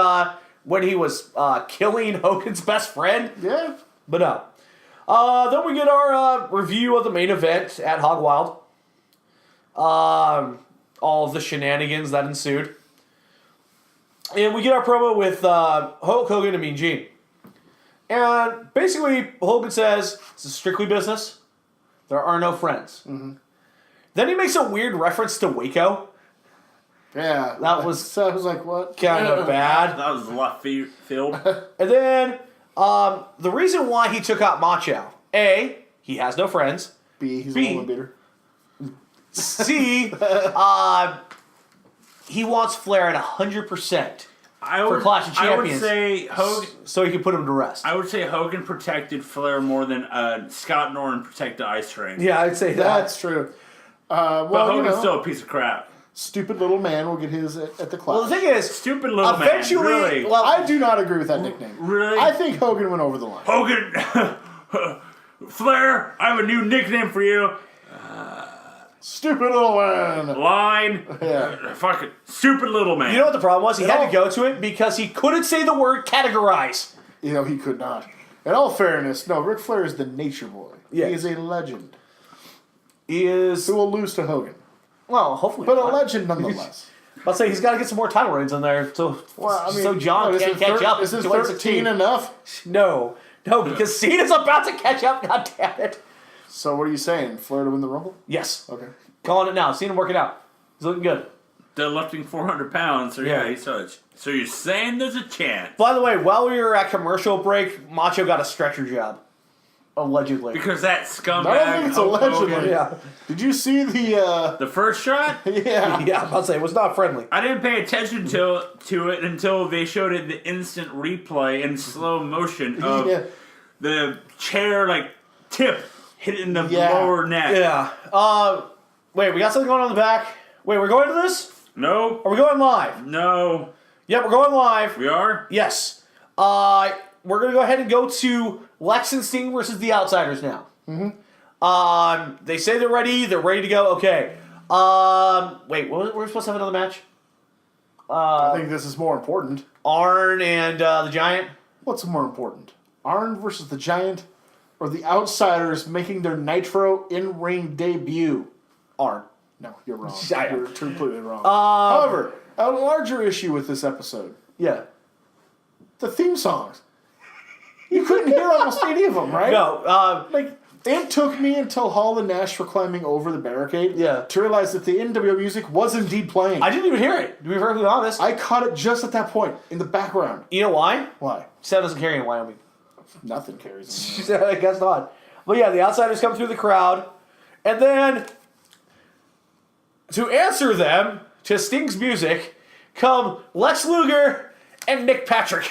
when he was killing Hogan's best friend. Yeah. But no. Then we get our review of the main event at Hog Wild. All of the shenanigans that ensued. And we get our promo with Hulk Hogan and Mean Gene. And basically, Hogan says, this is strictly business. There are no friends. Mm-hmm. Then he makes a weird reference to Waco. Yeah. That was So I was like, what? kind of bad. That was left field. And then, the reason why he took out Macho. A, he has no friends. B, he's B. a woman beater. C, he wants Flair at 100% for Clash of Champions. I would say Hogan. So he can put him to rest. I would say Hogan protected Flair more than Scott Norton protected Ice Train. Yeah, I'd say that. That's true. But Well, Hogan's you know, still a piece of crap. stupid little man will get his at the Clash. Well, the thing is, Stupid little eventually, man. Really? well, I do not agree with that nickname. Really? I think Hogan went over the line. Hogan, Flair, I have a new nickname for you. Stupid little man. Line. Yeah. Fucking stupid little man. you know what the problem was? He had all- to go to it because he couldn't say the word categorize. You know, he could not. In all fairness, no, Ric Flair is the nature boy. Yeah. He is a legend He is, who will lose to Hogan. well, hopefully. But a not. legend nonetheless. I'll say he's got to get some more title reigns in there so John what, can't catch up. Is in his 2016. 13 enough? No, because Cena's about to catch up, God damn it. So what are you saying? Flair to win the Rumble? Yes. Okay. Calling it now. Cena working out. He's looking good. They're lifting 400 pounds, so yeah, Yeah. so you're saying there's a chance. By the way, while we were at commercial break, Macho got a stretcher job. Allegedly. Because that scumbag. I don't think it's Hulk allegedly. Hogan- Yeah. Did you see the, The first shot? yeah. Yeah, I'm about to say, it was not friendly. I didn't pay attention to it until they showed it the instant replay in slow motion of Yeah. the chair like tip hitting the Yeah. lower neck. Yeah. Wait, we got something going on in the back. Wait, we're going to this? No, Are we going live? no, Yep, we're going live. we are. Yes. We're going to go ahead and go to Lex and Sting versus the Outsiders now. Mm-hmm. They say they're ready. They're ready to go. Okay. Wait, we're supposed to have another match? I think this is more important. Arn and the Giant? What's more important? Arn versus the Giant or the Outsiders making their Nitro in-ring debut? Arn. No, you're wrong. Giant. You're completely wrong. However, a larger issue with this episode, Yeah. the theme songs. You couldn't hear almost any of them, right? No. Like, it took me until Hall and Nash were climbing over the barricade Yeah. to realize that the NWO music was indeed playing. I didn't even hear it, to be perfectly honest. I caught it just at that point, in the background. You know why? Why? Sam doesn't carry in Wyoming. Nothing carries Yeah, I guess not. But yeah, the Outsiders come through the crowd. And then, to answer them, to Sting's music, come Lex Luger and Nick Patrick.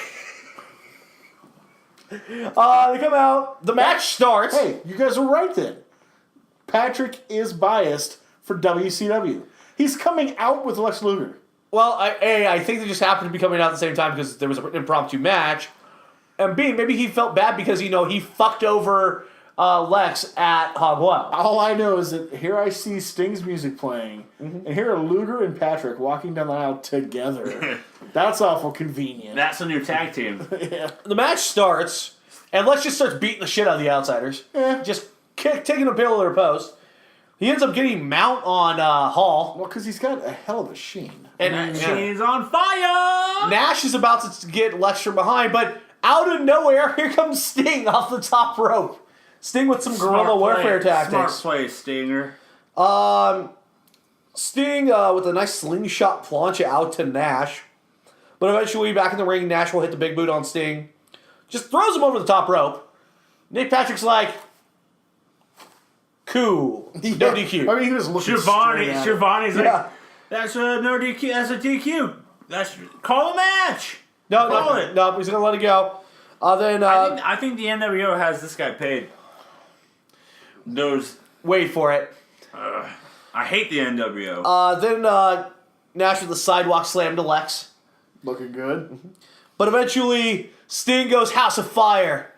They come out. The match starts. Hey, you guys were right then. Patrick is biased for WCW. He's coming out with Lex Luger. Well, I think they just happened to be coming out at the same time because there was an impromptu match. And B, maybe he felt bad because, he fucked over Lex at Hog Wild. All I know is that here I see Sting's music playing, and here are Luger and Patrick walking down the aisle together. That's awful convenient. That's a new tag team. Yeah. The match starts, and Lex just starts beating the shit out of the Outsiders. Yeah. Just taking a pillar post. He ends up getting mount on Hall. Well, because he's got a hell of a sheen. And She's on fire! Nash is about to get Lex from behind, but out of nowhere, here comes Sting off the top rope. Sting with some guerrilla warfare tactics. Smart play, Stinger. Sting with a nice slingshot plancha out to Nash. But eventually, back in the ring, Nash will hit the big boot on Sting. Just throws him over the top rope. Nick Patrick's like, cool. No DQ. I mean, he was looking Shivani's like, Yeah. that's a no DQ. That's a DQ. Call a match. No, Call it. no, he's going to let it go. Then, I think the NWO has this guy paid. wait for it. I hate the NWO. Then Nash with the sidewalk slam to Lex. Looking good. But eventually, Sting goes House of Fire.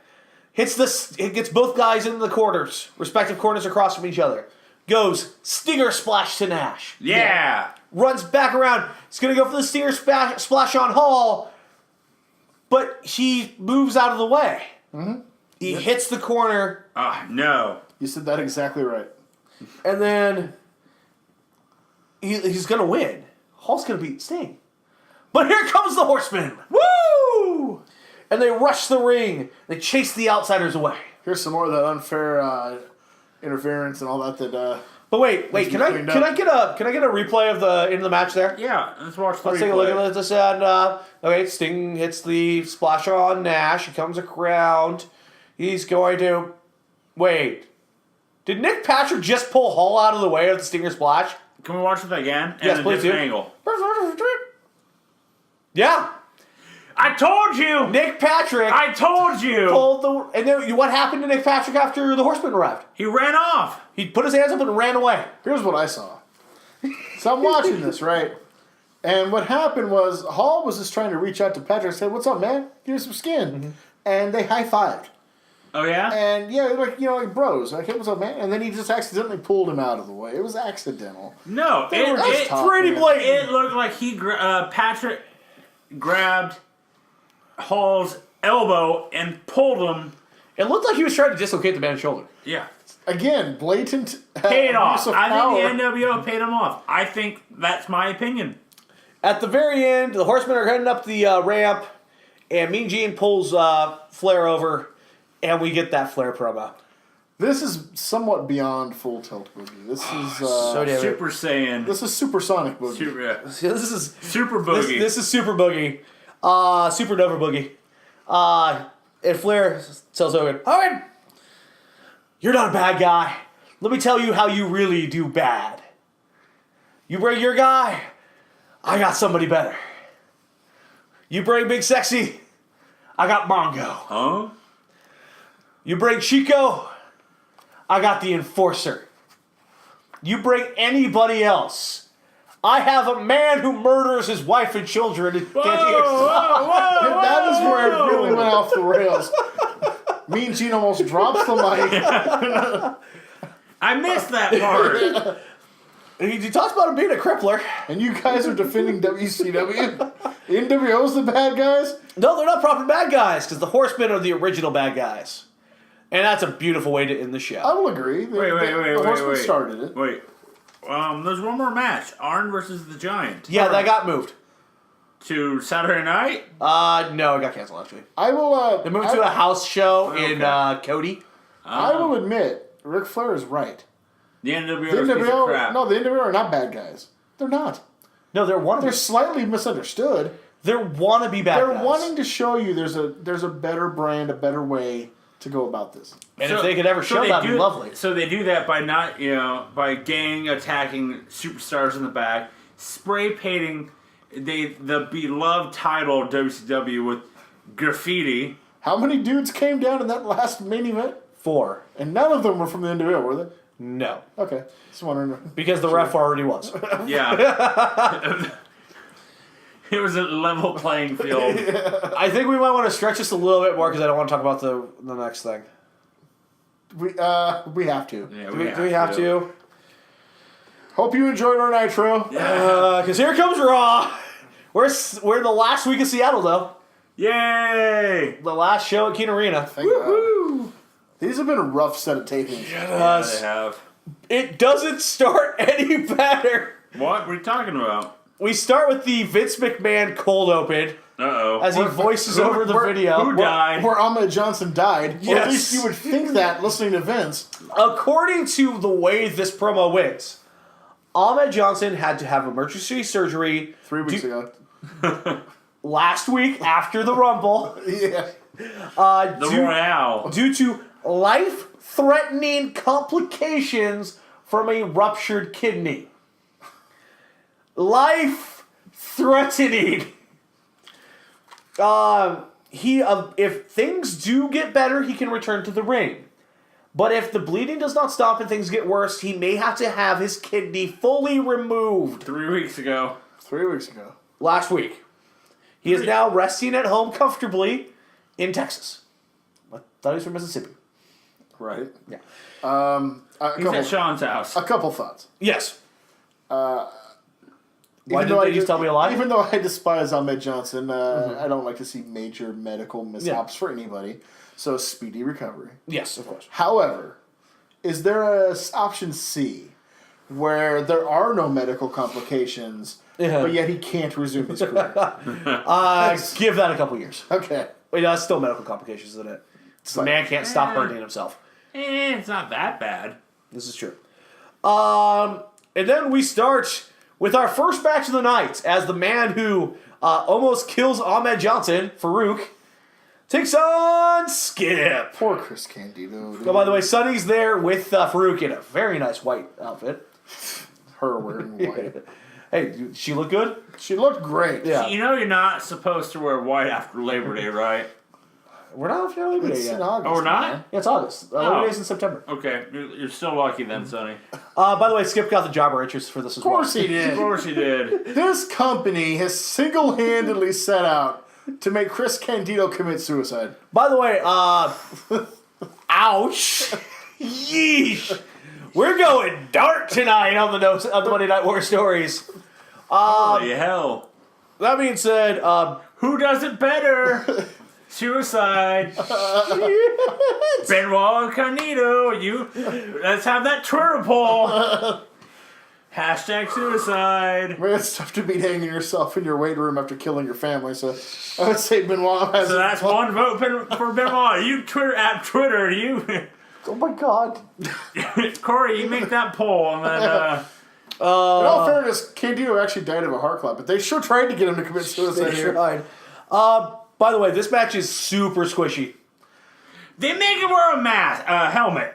It gets both guys in the corners, respective corners across from each other. Goes Stinger Splash to Nash. Yeah. Runs back around. He's going to go for the Stinger Splash on Hall. But he moves out of the way. Mm-hmm. He hits the corner. No. You said that exactly right. And then he's going to win. Hall's going to beat Sting. But here comes the Horsemen. Woo! And they rush the ring. They chase the Outsiders away. Here's some more of that unfair interference and all that. But wait, can I get a replay of the end of the match there? Yeah, let's watch the Let's replay. take a look at this. And okay, Sting hits the splash on Nash. He comes around. He's going to wait. Did Nick Patrick just pull Hall out of the way of the Stinger splash? Can we watch it again? Yes, and a please do. different angle. Yeah, I told you. Nick Patrick. I told you. Pulled the. And then what happened to Nick Patrick after the Horsemen arrived? He ran off. He put his hands up and ran away. Here's what I saw. So I'm watching this, right? And what happened was Hall was just trying to reach out to Patrick and say, "What's up, man? Give me some skin." Mm-hmm. And they high-fived. Oh, yeah? And yeah, like bros. Like, hey, what's up, man? And then he just accidentally pulled him out of the way. It was accidental. No, They were just talking. Pretty blatant. It looked like Patrick grabbed Hall's elbow and pulled him. It looked like he was trying to dislocate the man's shoulder. Yeah. Again, blatant Paid off. use of I power. think the NWO paid him off. I think that's my opinion. At the very end, the Horsemen are heading up the ramp, and Mean Gene pulls Flair over, and we get that Flair promo. This is somewhat beyond Full Tilt Boogie. This is So damn Super Saiyan. this is Supersonic Boogie. This is Super Boogie. This is Super Boogie. Supernova Boogie. And Flair tells Hogan, Hogan, you're not a bad guy. Let me tell you how you really do bad. You bring your guy, I got somebody better. You bring Big Sexy, I got Mongo. Huh? You bring Chico, I got the Enforcer. You bring anybody else, I have a man who murders his wife and children. And And that is where it really went off the rails. Mean Gene almost drops the mic. I missed that part. He talks about him being a crippler. And you guys are defending WCW? NWO's the bad guys? No, they're not proper bad guys, because the Horsemen are the original bad guys. And that's a beautiful way to end the I show. will agree. Wait, The Horsemen started it. Wait. There's one more match. Arn versus the Giant. Yeah, that got moved. To Saturday night? No, it got canceled actually. I will. They moved to a house show in Okay. Cody. I will admit, Ric Flair is right. The NWO The is a piece of crap. NWO, no, the NWO are not bad guys. They're not. No, they're one of They're them. slightly misunderstood. They're wannabe bad They're guys. wanting to show you there's a better brand, a better way to go about this. And if they could ever show that, it'd be lovely. So they do that by not, by gang attacking superstars in the back, spray painting the beloved title of WCW with graffiti. How many dudes came down in that last main event? 4. And none of them were from the NWO, were they? No. Okay. Just wondering. Because the ref already was. Yeah. It was a level playing field. I think we might want to stretch this a little bit more because I don't want to talk about the next thing. We have to. Yeah, Do we have to? Hope you enjoyed our Nitro. Because here comes Raw. We're the last week of Seattle, though. Yay! The last show at Keen Arena. Thank God. These have been a rough set of tapings. Yeah, they have. It doesn't start any better. What are you talking about? We start with the Vince McMahon cold open Uh-oh. as he voices over the video. Who died? Where Ahmed Johnson died. Or Yes. at least you would think that listening to Vince. According to the way this promo went, Ahmed Johnson had to have emergency surgery 3 weeks ago. last week after the Rumble. Yeah. The Royale. Due to life-threatening complications from a ruptured kidney. Life-threatening. If things do get better, he can return to the ring. But if the bleeding does not stop and things get worse, he may have to have his kidney fully removed. 3 weeks ago. 3 weeks ago. Last week. He is now resting at home comfortably in Texas. I thought he was from Mississippi. Right. Yeah. He's at Sean's house. A couple thoughts. Yes. Why Even didn't though they just tell me a lie? Even though I despise Ahmed Johnson, I don't like to see major medical mishaps for anybody. So speedy recovery. Yes, of course. However, is there a option C where there are no medical complications, but yet he can't resume his career? Give that a couple years. Okay. Wait, that's still medical complications, isn't it? The man can't stop hurting himself. It's not that bad. This is true. And then we start with our first match of the night as the man who almost kills Ahmed Johnson, Farouk, takes on Skip. Poor Chris Candido. Dude. Oh, by the way, Sonny's there with Farouk in a very nice white outfit. Her wearing white. Hey, dude, she look good? She looked great. Yeah. You know you're not supposed to wear white after Labor Day, right? We're not on Labor Day It's yet. in August. Oh, we're not? man. Yeah, it's August. Labor Day's in September. Okay, you're still lucky then, Sonny. By the way, Skip got the jobber interest for this as Of well. course he Of did. course he did. This company has single-handedly set out to make Chris Candido commit suicide. By the way, ouch. Yeesh. We're going dark tonight on the Monday Night War Stories. Holy hell. That being said, Who does it better? Suicide. Benoit Carnito, let's have that Twitter poll. Hashtag suicide. I mean, it's tough to beat hanging yourself in your weight room after killing your family, so I would say Benoit has... So that's one vote for Benoit. You Twitter, you... oh my god. Corey, you make that poll and then... In all fairness, Candido actually died of a heart clap, but they sure tried to get him to commit suicide here. By the way, this match is super squishy. They make him wear a mask, helmet.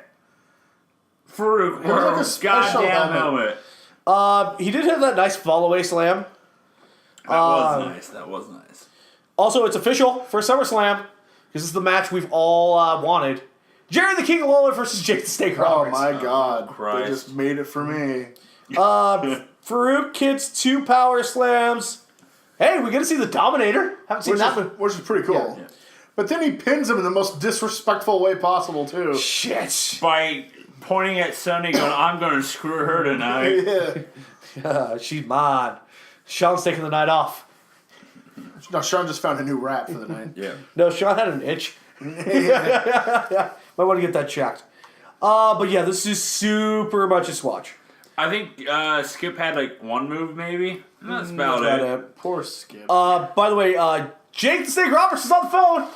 Farouk, was wear like a a special goddamn helmet. He did have that nice fall away slam. That was nice. Also, it's official for SummerSlam. This is the match we've all wanted. Jerry the King Lawler versus Jake the Snake Oh Roberts. my god. Christ. They just made it for me. Farouk hits 2 power slams. Hey, we get to see the Dominator. Haven't seen that one. Which is pretty cool. Yeah. But then he pins him in the most disrespectful way possible, too. Shit. By pointing at Sonny going, I'm going to screw her tonight. Yeah. She's mine. Sean's taking the night off. No, Sean just found a new rap for the night. Yeah. No, Sean had an itch. Might want to get that checked. But yeah, this is super much a swatch. I think Skip had like one move maybe. That's about it. Poor Skip. By the way, Jake the Snake Roberts is on the phone.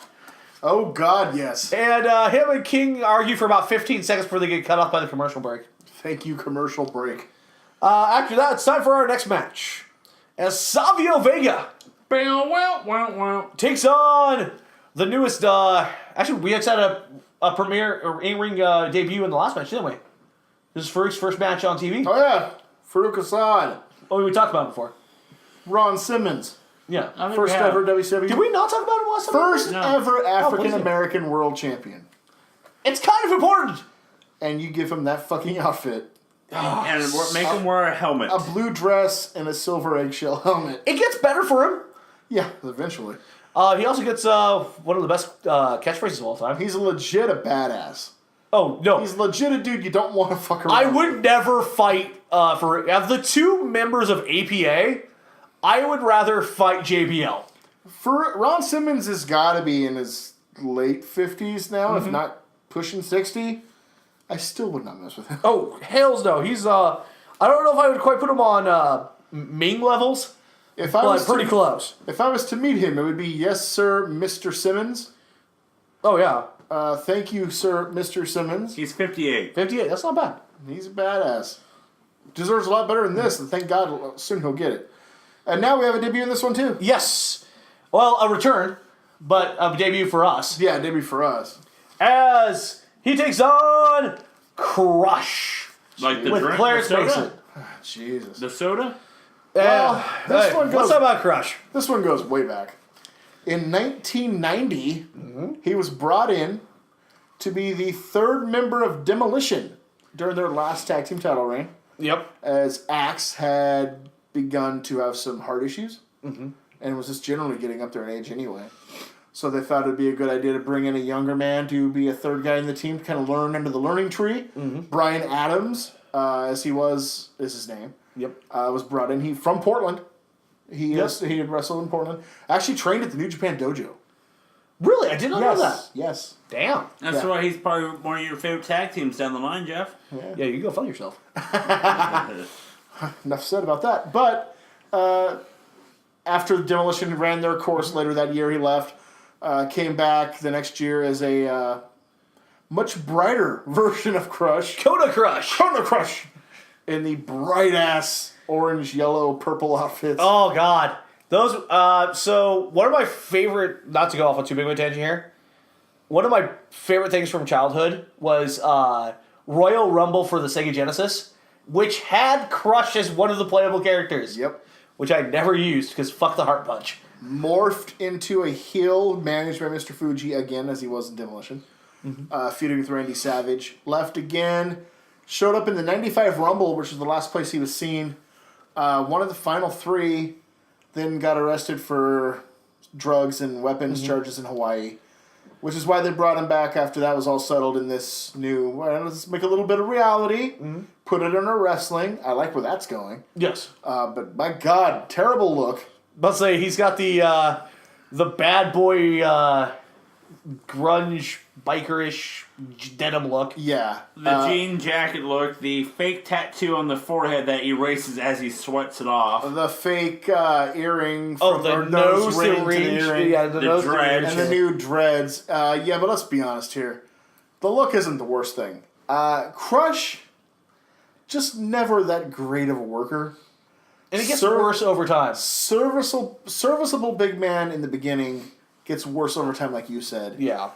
Oh, God, yes. And him and King argue for about 15 seconds before they get cut off by the commercial break. Thank you, commercial break. After that, it's time for our next match. As Savio Vega takes on the newest. Actually, we actually had a premiere or in-ring debut in the last match, didn't we? This is first match on TV. Oh yeah, Farouk Assad, Oh, we talked about it before. Ron Simmons, Yeah. I think first we have. ever WCW. Did we not talk about it last time? First No. ever please African do. American world champion, It's kind of important. and you give him that fucking outfit, And make him wear a helmet. a blue dress and a silver eggshell helmet. It gets better for him. Yeah, eventually. He also gets one of the best catchphrases of all time. He's legit a badass. Oh, no. He's legit a dude you don't want to fuck around I with. would never fight for... Of the two members of APA, I would rather fight JBL. For Ron Simmons has got to be in his late 50s now, if not pushing 60. I still would not mess with him. Oh, hells no. He's... I don't know if I would quite put him on Ming levels, If I but was pretty to, close. If I was to meet him, it would be, yes, sir, Mr. Simmons. Oh, yeah. Thank you, sir, Mr. Simmons. He's 58. 58. That's not bad. He's a badass. Deserves a lot better than this, and thank God soon he'll get it. And now we have a debut in this one, too. Yes. Well, a return, but a debut for us. Yeah, debut for us. As he takes on Crush Like the with drink, Clarence the soda? Mason. Jesus. The soda? Well, this one what's goes- up about Crush? This one goes way back. In 1990, he was brought in to be the third member of Demolition during their last tag team title reign, Yep. as Axe had begun to have some heart issues and was just generally getting up there in age anyway. So they thought it'd be a good idea to bring in a younger man to be a third guy in the team to kind of learn under the learning tree. Brian Adams, as he was, is his name. Yep. Was brought in. He from Portland. He had wrestled in Portland. Actually trained at the New Japan Dojo. Really? I did not know that. Yes. Damn. That's Yeah. why he's probably one of your favorite tag teams down the line, Jeff. Yeah, you go fuck yourself. Enough said about that. But after the Demolition ran their course later that year, he left. Came back the next year as a much brighter version of Crush. Kona Crush. Kona Crush! In the bright ass orange, yellow, purple outfits. Oh God, those. So one of my favorite, not to go off on too big of a tangent here, one of my favorite things from childhood was Royal Rumble for the Sega Genesis, which had Crush as one of the playable characters. Yep. Which I never used because fuck the Heart Punch. Morphed into a heel managed by Mr. Fuji again, as he was in Demolition. Feuding with Randy Savage. Left again. Showed up in the 95 Rumble, which is the last place he was seen. One of the final three. Then got arrested for drugs and weapons charges in Hawaii. Which is why they brought him back after that was all settled in this new... Well, let's make a little bit of reality. Put it under wrestling. I like where that's going. Yes. But my God, terrible look. But say he's got the bad boy grunge bikerish denim look. Yeah. The jean jacket look, the fake tattoo on the forehead that erases as he sweats it off. The fake earring from The or nose ring to the ring. earring. Yeah, the nose dreads. ring. And the new dreads. Yeah, but let's be honest here. The look isn't the worst thing. Crush, just never that great of a worker. And it gets worse over time. Serviceable big man in the beginning, gets worse over time, like you said. Yeah.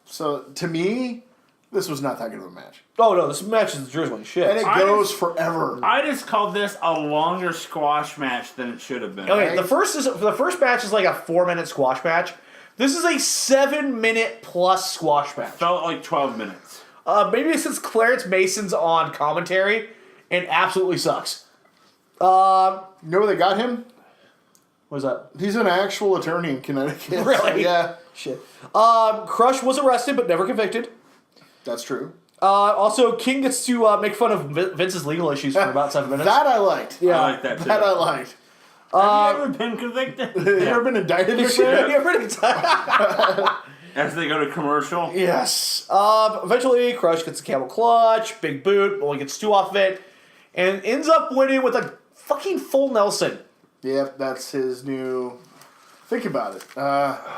So to me, this was not that good of a match. Oh no, this match is drizzling shit. And it goes forever. I just called this a longer squash match than it should have been. Okay, the first match is like a 4-minute squash match. This is a 7-minute plus squash match. Felt like 12 minutes. Maybe since Clarence Mason's on commentary and absolutely sucks. You know where they got him? What is that? He's an actual attorney in Connecticut. Really? Yeah, Shit. Crush was arrested but never convicted. that's true. Also, King gets to make fun of Vince's legal issues for about 7 minutes. That I liked. Yeah. I like that too. That I liked. Have you ever been convicted? Have you ever been indicted before? Yeah, pretty tight. As they go to commercial. Yes. Eventually, Crush gets a camel clutch, big boot, only gets 2 off of it, and ends up winning with a fucking full Nelson. Yep, that's his new... Think about it.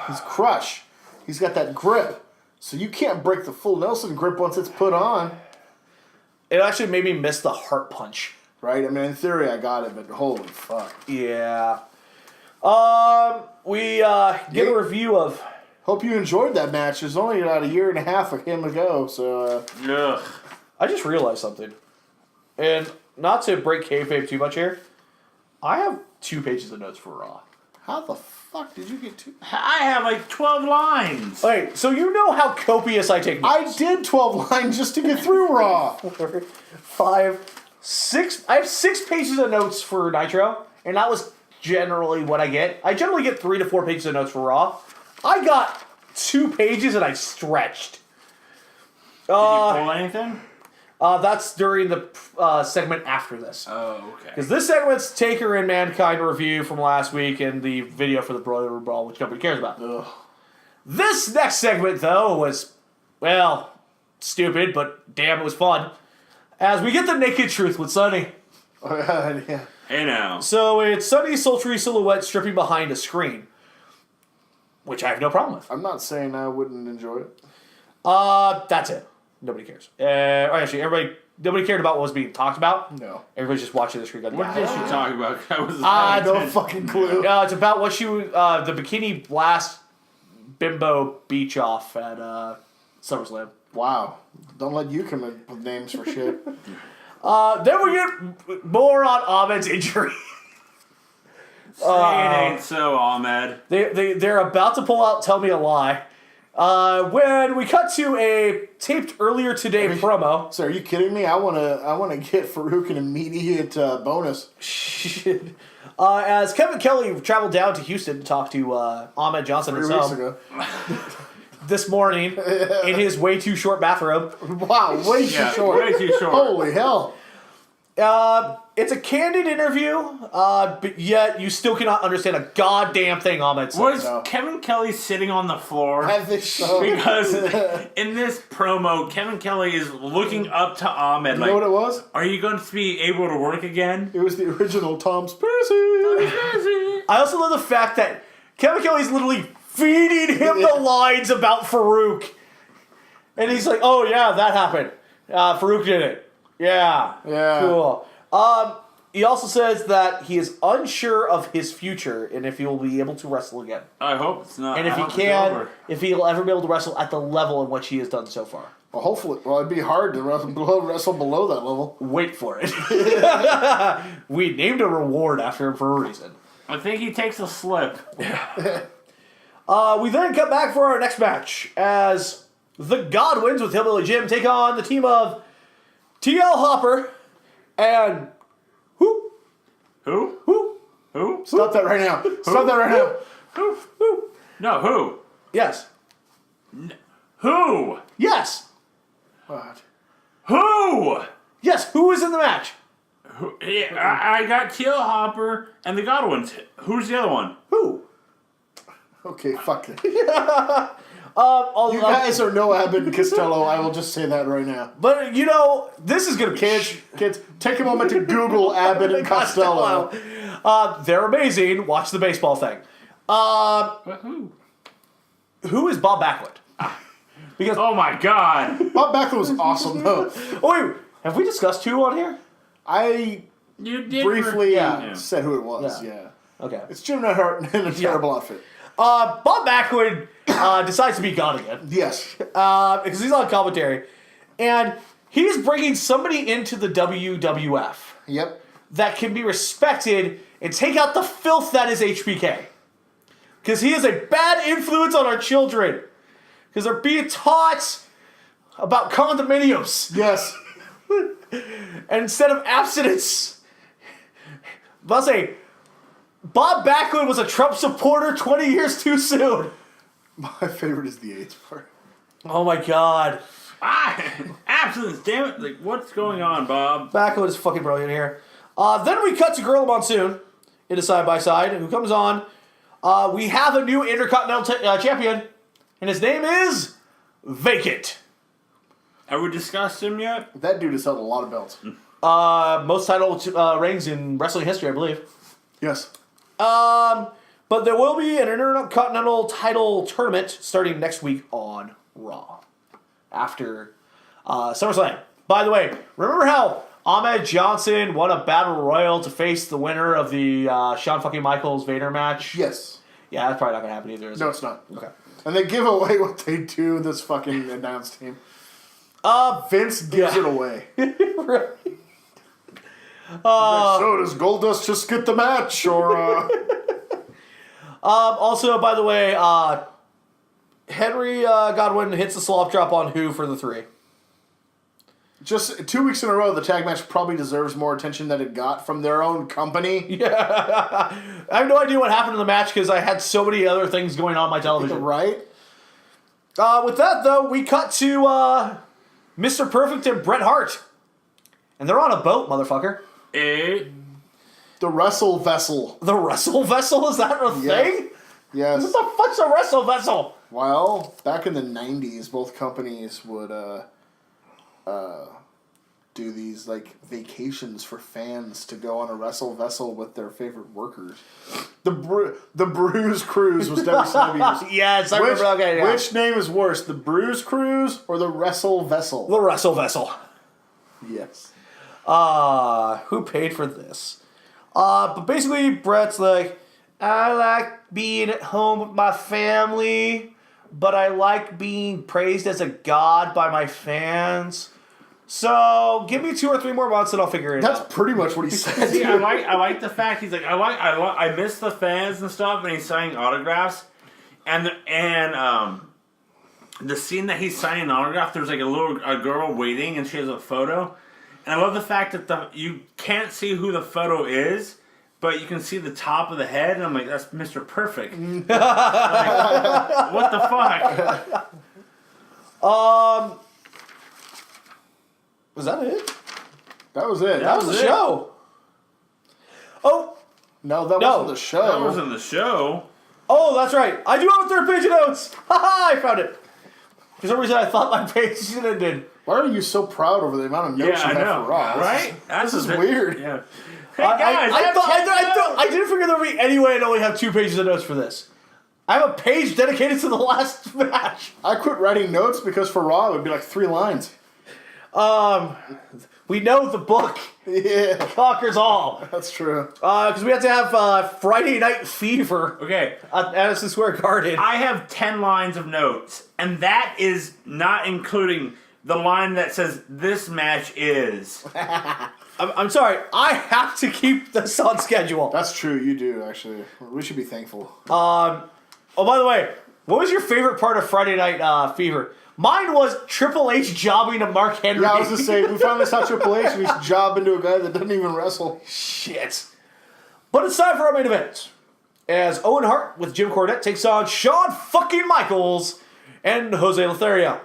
He's Crush. He's got that grip. So you can't break the full Nelson grip once it's put on. It actually made me miss the Heart Punch. Right? I mean, in theory, I got it, but holy fuck. Yeah. We get a review of. Hope you enjoyed that match. There's only about a year and a half of him ago, so... Ugh. I just realized something. And not to break kayfabe too much here, I have 2 pages of notes for Raw. How the fuck did you get to... I have like 12 lines. Okay, so you know how copious I take notes. I did 12 lines just to get through Raw. 5, 6... I have 6 pages of notes for Nitro, and that was generally what I get. I generally get 3 to 4 pages of notes for Raw. I got 2 pages and I stretched. Did you pull anything? That's during the segment after this. Oh, okay. Because this segment's Taker and Mankind review from last week and the video for the Brother Brawl, which nobody cares about. Ugh. This next segment, though, was, well, stupid, but damn, it was fun. As we get the naked truth with Sunny. Yeah. Hey now. So it's Sunny's sultry silhouette stripping behind a screen. Which I have no problem with. I'm not saying I wouldn't enjoy it. That's it. Nobody cares. Actually, nobody cared about what was being talked about. No. Everybody's just watching the screen. Going, What did she talk about? I was I no fucking clue. It's about what she was, the Bikini Blast bimbo beach off at SummerSlam. Wow. Don't let you come in with names for shit. Then we get more on Ahmed's injury. Say it ain't so, Ahmed. They're about to pull out Tell Me a Lie. When we cut to a taped earlier today promo. So are you kidding me? I wanna get Farouk an immediate bonus. As Kevin Kelly traveled down to Houston to talk to Ahmed Johnson 3 weeks ago. this morning in his way too short bathrobe. Wow, way too short. Way too short. Holy hell. It's a candid interview, but yet you still cannot understand a goddamn thing Ahmed said. Was No. Kevin Kelly sitting on the floor? I think so. Because in this promo, Kevin Kelly is looking up to Ahmed You like, know what it was? are you going to be able to work again? It was the original Tom's Percy. I also love the fact that Kevin Kelly's literally feeding him the lines about Farouk. And he's like, oh yeah, that happened. Farouk did it. Yeah. Yeah. Cool. He also says that he is unsure of his future and if he will be able to wrestle again. I hope it's not. And if I he hope it's can, over. if he'll ever be able to wrestle at the level in which he has done so far. Well, hopefully. Well, it'd be hard to wrestle below that level. Wait for it. We named a reward after him for a reason. I think he takes a slip. We then come back for our next match as the Godwins with Hillbilly Jim take on the team of TL Hopper and who? Stop that right now. Stop that right now. Who? No, who? Yes. Who? Yes. What? Who? Yes. Who is in the match? Yeah, I got Teal Hopper and the Godwins. Who's the other one? Who? Okay, fuck it. You You guys are no Abbott and Costello. I will just say that right now. But you know, this is gonna be Kids, take a moment to Google Abbott and Costello. They're amazing. Watch the baseball thing. Who is Bob Backlund? Because Oh my God! Bob Backlund was awesome, though. oh wait, have we discussed who on here? I You did briefly Yeah. said who it was. Yeah. Yeah. Okay. It's Jim Neidhart in a terrible outfit. Bob Backlund decides to be gone again. Yes. Because he's on commentary. And he's bringing somebody into the WWF Yep. that can be respected and take out the filth that is HBK. Because he is a bad influence on our children. Because they're being taught about condominiums Yes. and instead of abstinence. But I'll say, Bob Backlund was a Trump supporter 20 years too soon. My favorite is the AIDS part. Oh my God. Absence, damn it! Like, what's going on, Bob? Backlund is fucking brilliant here. Then we cut to Gorilla Monsoon in a side-by-side, who comes on. We have a new Intercontinental Champion, and his name is Vacant. Have we discussed him yet? That dude has held a lot of belts. Most title reigns in wrestling history, I believe. Yes. But there will be an Intercontinental title tournament starting next week on Raw. After SummerSlam. By the way, remember how Ahmed Johnson won a battle royal to face the winner of the Shawn fucking Michaels Vader match. Yes. Yeah, that's probably not gonna happen either. Is No, it? it's not. Okay. And they give away what they do. This fucking announce team. Vince gives it away. Right. So does Goldust just get the match, or? Also, by the way, Henry Godwin hits the slop drop on Who for the 3. Just 2 weeks in a row, the tag match probably deserves more attention than it got from their own company. Yeah. I have no idea what happened in the match because I had so many other things going on my television. Right? With that, though, we cut to Mr. Perfect and Bret Hart. And they're on a boat, motherfucker. The Wrestle Vessel. The Wrestle Vessel? Is that a thing? Yes. What the fuck's a Wrestle Vessel? Well, back in the 90s, both companies would do these like vacations for fans to go on a Wrestle Vessel with their favorite workers. The Bruise Cruise was WCW's. Yes, I remember. Okay, yeah. Which name is worse, the Bruise Cruise or the Wrestle Vessel? The Wrestle Vessel. Yes. Who paid for this? But basically, Bret's like, I like being at home with my family, but I like being praised as a god by my fans. So give me 2 or 3 more months and I'll figure it out. That's pretty much what he said. See, I like the fact he's like I miss the fans and stuff, and he's signing autographs, and the scene that he's signing an autograph, there's like a girl waiting, and she has a photo, and I love the fact that you can't see who the photo is, but you can see the top of the head, and I'm like, that's Mr. Perfect. Like, what the fuck? Was that it? That was it. That was the show. Oh, No, that No. wasn't the show. That wasn't the show. oh, that's right. I do have a 3rd page of notes. Haha, I found it. For some reason, I thought my page ended. Why are you so proud over the amount of notes Yeah, you I have know, for Raw? right? This is weird. Yeah. Hey I guys, thought I didn't figure there would be any way I'd only have 2 pages of notes for this. I have a page dedicated to the last match. I quit writing notes because for Raw it would be like 3 lines. We know the book Yeah, conquers all. that's true. Because we have to have Friday Night Fever Okay, at Madison Square Garden. I have 10 lines of notes, and that is not including the line that says this match is. I'm sorry. I have to keep this on schedule. That's true. You do actually. We should be thankful. Oh, by the way, what was your favorite part of Friday Night Fever? Mine was Triple H jobbing to Mark Henry. Yeah, I was just saying we finally saw Triple H and he's jobbed into a guy that doesn't even wrestle. Shit. But it's time for our main event. As Owen Hart with Jim Cornette takes on Shawn fucking Michaels and Jose Lothario.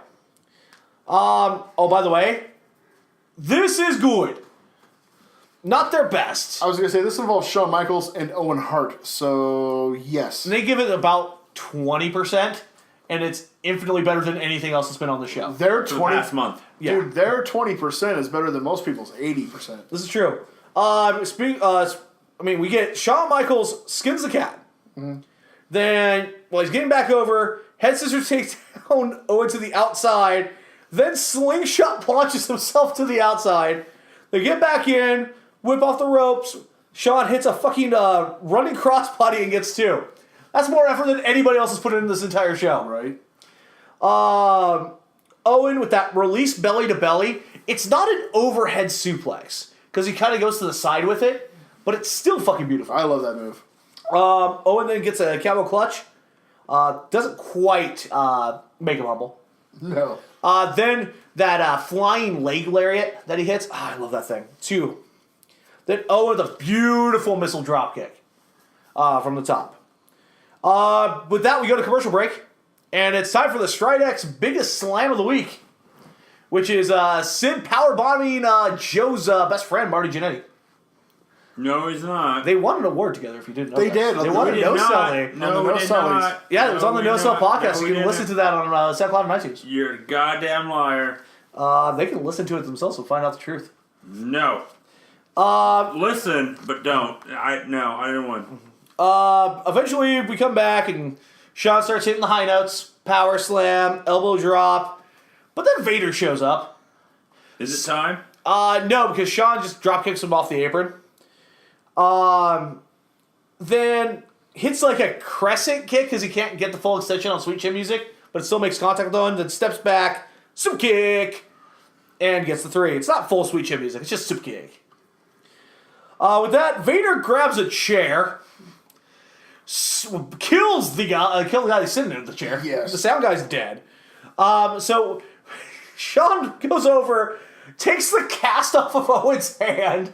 Oh, by the way, this is good. Not their best. I was gonna say this involves Shawn Michaels and Owen Hart, so yes. They give it about 20%, and it's infinitely better than anything else that's been on the show. Their For the 20 past month. Yeah. Dude, their 20% is better than most people's 80%. This is true. We get Shawn Michaels skins the cat. Mm-hmm. Then, while he's getting back over, Head Scissors takes down Owen to the outside. Then slingshot launches himself to the outside. They get back in, whip off the ropes. Shawn hits a fucking running crossbody and gets 2. That's more effort than anybody else has put in this entire show. Right? Owen with that release belly to belly. It's not an overhead suplex because he kind of goes to the side with it, but it's still fucking beautiful. I love that move. Owen then gets a camel clutch. Doesn't quite make him humble. No. Then that flying leg lariat that he hits. I love that thing. 2. Then Owen with a beautiful missile dropkick from the top. With that, we go to commercial break. And it's time for the Stridex biggest slam of the week, which is Sid powerbombing Joe's best friend, Marty Jannetty. No, he's not. They won an award together, if you didn't know They that. did. They won We a did no-sell. No, No we did sellings. not. Yeah, it was on the we No did Sell not. podcast, No, so we you can didn't. listen to that on SoundCloud and iTunes. You're a goddamn liar. They can listen to it themselves and find out the truth. No. Listen, but don't. I didn't win. Eventually, we come back and Shawn starts hitting the high notes, power slam, elbow drop, but then Vader shows up. Is it time? No, because Sean just drop kicks him off the apron. Then hits like a crescent kick because he can't get the full extension on Sweet Chin Music, but it still makes contact with one. Then steps back, super kick, and gets the 3. It's not full Sweet Chin Music. It's just super kick. With that, Vader grabs a chair, kills the guy that's sitting in the chair. Yes. The sound guy's dead. So Sean goes over, takes the cast off of Owen's hand.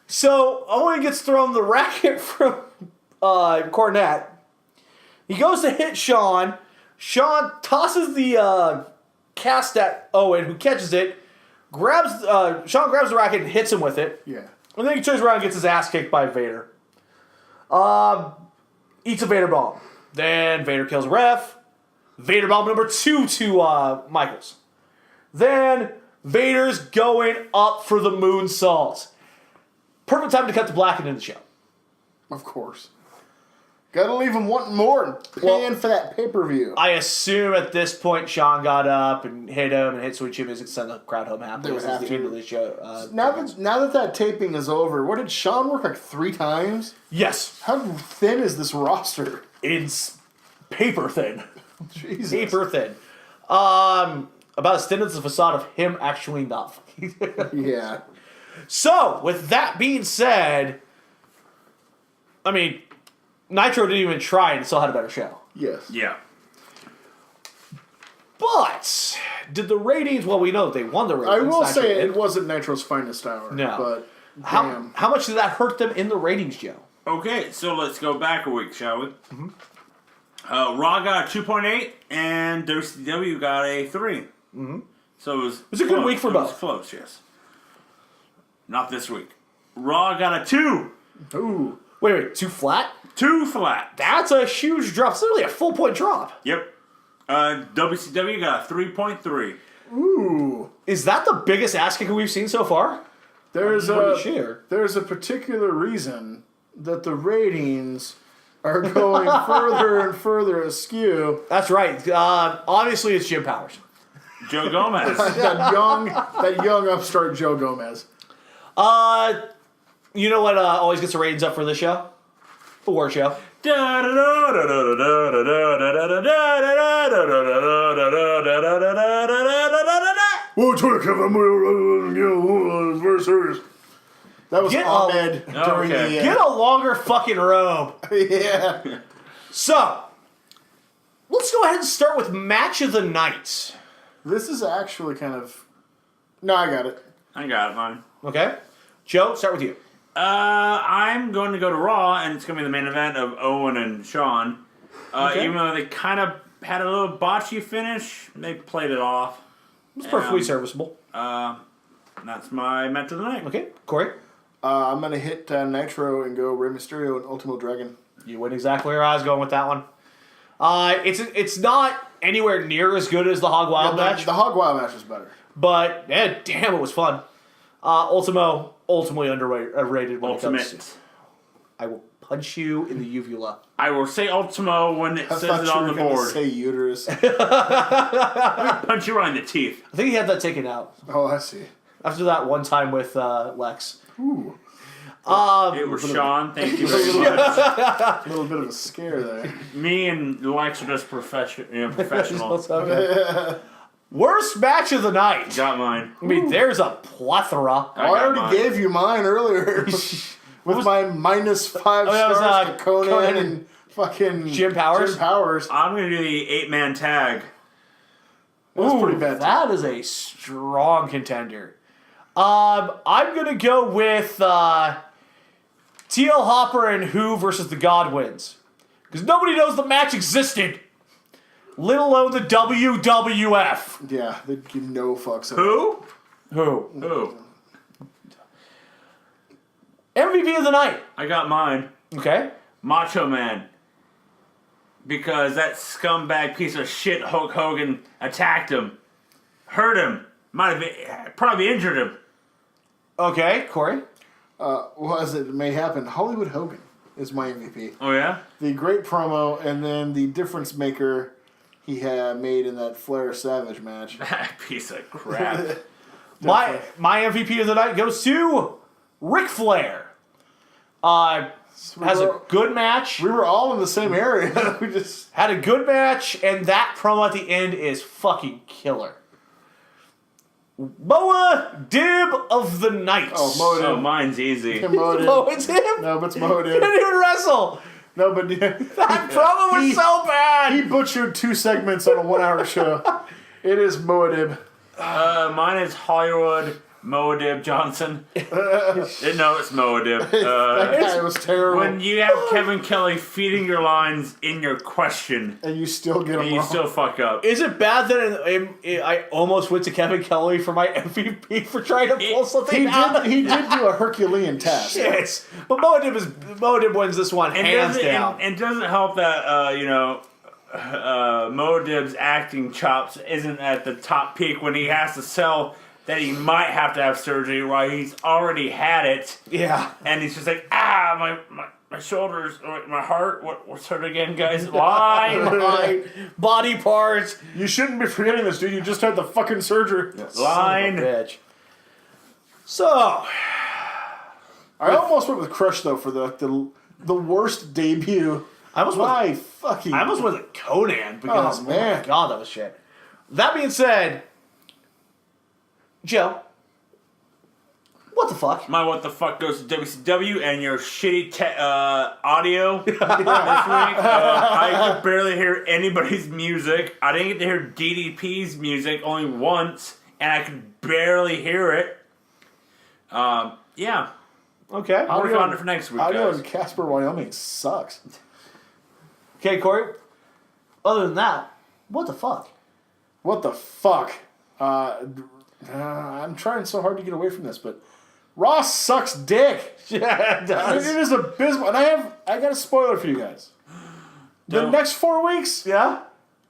So Owen gets thrown the racket from Cornette. He goes to hit Sean. Sean tosses the cast at Owen, who catches it. Sean grabs the racket and hits him with it. Yeah. And then he turns around and gets his ass kicked by Vader. Eats a Vader bomb. Then Vader kills ref. Vader bomb number 2 to Michaels. Then Vader's going up for the moonsault. Perfect time to cut to black and end the show. Of course. Gotta leave him wanting more and paying for that pay-per-view. I assume at this point Sean got up and hit him and hit Sweet Chin Music to send the crowd home happy. They would have the to. end of the show. Now that taping is over, what did Sean work like 3 times? Yes. How thin is this roster? It's paper thin. Jesus. Paper thin. About as thin as the facade of him actually not fucking. Yeah. So, with that being said, I mean, Nitro didn't even try and still had a better show. Yes. Yeah. But, did the ratings, well, we know that they won the ratings. I will Nitro say did. it wasn't Nitro's finest hour. No. But damn. How much did that hurt them in the ratings, Joe? Okay, so let's go back a week, shall we? Mm-hmm. Raw got a 2.8, and WCW got a 3. Mm-hmm. So it was a good week for both. It was close, yes. Not this week. Raw got a 2. Ooh. Wait, 2 flat? 2 flat. That's a huge drop. It's literally a full point drop. Yep. WCW got a 3.3. Ooh. Is that the biggest ass kicker we've seen so far? There's Sure. a particular reason that the ratings are going further and further askew. That's right. Obviously, it's Jim Powers. Joe Gomez. that young upstart Joe Gomez. You know what always gets the ratings up for this show? The War Show. We'll talk very serious. That was Ahmed during okay. Get a longer fucking robe. yeah. So, let's go ahead and start with Match of the Night. This is actually kind of... No, I got it. I got it, man. Okay? Joe, start with you. I'm going to go to Raw, and it's going to be the main event of Owen and Sean. Okay. Even though they kind of had a little botchy finish, they played it off. It's perfectly serviceable. That's my match of the night. Okay, Corey? I'm going to hit Nitro and go Rey Mysterio and Ultimo Dragon. You went exactly where I was going with that one. It's not anywhere near as good as the Hog Wild match, The Hog Wild match is better. but damn, it was fun. Ultimo, ultimately underrated when it comes Ultimate. to... I will punch you in the uvula. I will say Ultimo when it I says thought it you on were the going to board. say uterus. Punch you right in the teeth. I think he had that taken out Oh, I see. after that one time with Lex. Ooh. It was Sean. Thank you very much. A little bit of a scare there. Me and Lex are just professional. Worst match of the night. Got mine. I mean, there's a plethora. I I got already mine. gave you mine earlier. With my minus 5 that was, stars to Conan Conan and fucking Jim Powers? Jim Powers. I'm going to do the 8-man tag. That's pretty bad. That is a strong contender. I'm gonna go with TL Hopper and Who versus the Godwins, because nobody knows the match existed, let alone the WWF. Yeah, they give no fucks. Who? Who? MVP of the night. I got mine. Okay. Macho Man. Because that scumbag piece of shit Hulk Hogan attacked him. Hurt him. Probably injured him. Okay, Corey. Well, as it may happen, Hollywood Hogan is my MVP. Oh, yeah? The great promo, and then the difference maker he had made in that Flair Savage match. That piece of crap. My MVP of the night goes to Ric Flair. Has a good match. We were all in the same area. We just Had a good match, and that promo at the end is fucking killer. Moa Dib of the night. Oh, Moa Dib. Oh, mine's easy. Oh, it's him? No, but it's Moa He Dib. didn't even wrestle. No, but That promo was so bad. he butchered 2 segments on a 1-hour show. It is Moa Dib. Mine is Hollywood Moadib Johnson. No, it's Moadib. That guy was terrible. When you have Kevin Kelly feeding your lines in your question, and you still get him and you wrong. still fuck up. Is it bad that I almost went to Kevin Kelly for my MVP for trying to pull something out? He did do a Herculean task. Shit. But Moadib wins this one hands down. And it doesn't help that, Moadib's acting chops isn't at the top peak when he has to sell that he might have to have surgery while he's already had it. Yeah. And he's just like, my shoulders, or my heart, what's hurt again, guys? Why? My body parts. You shouldn't be forgetting this, dude. You just had the fucking surgery. Line. Son of a bitch. So, I almost went with Crush, though, for the worst debut. I almost went with Conan because, Oh, man. oh my god, that was shit. That being said, Joe, what the fuck? My what the fuck goes to WCW and your shitty audio this week. I could barely hear anybody's music. I didn't get to hear DDP's music only once, and I could barely hear it. Yeah. Okay. I'll work on it for next week, Audio guys. in Casper, Wyoming sucks. Okay, Corey. Other than that, what the fuck? What the fuck? I'm trying so hard to get away from this, but Ross sucks dick. Yeah, it I mean, it is abysmal. And I got a spoiler for you guys. The Don't. next 4 weeks, Yeah?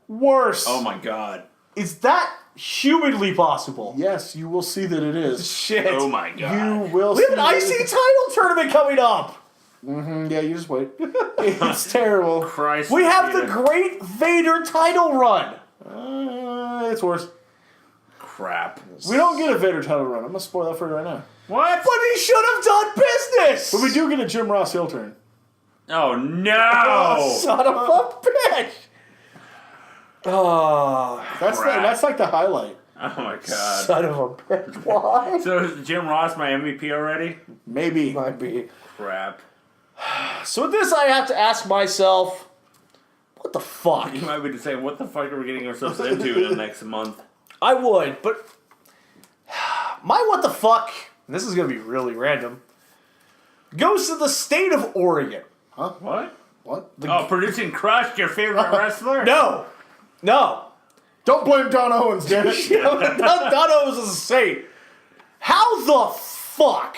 worse. Oh my god. Is that humanly possible? Yes, you will see that it is. Shit. Oh my god. You will We see have an that IC it is. title tournament coming up. Yeah, you just wait. It's terrible. Christ. We have the Peter. Great Vader title run. It's worse. Crap. We don't get a Vader title run. I'm going to spoil that for you right now. What? But he should have done business. But we do get a Jim Ross heel turn. Oh no. Son of a bitch. Oh, That's like the highlight. Oh my god. son of a bitch. Why? So is Jim Ross my MVP already? Maybe. Might be. Crap. So with this, I have to ask myself, what the fuck? You might be just saying, what the fuck are we getting ourselves into in the next month? I would, but my what the fuck, and this is going to be really random, goes to the state of Oregon. What? What? Oh, producing Crush, your favorite wrestler? No. Don't blame Don Owens, damn it. Don Owens is a saint. How the fuck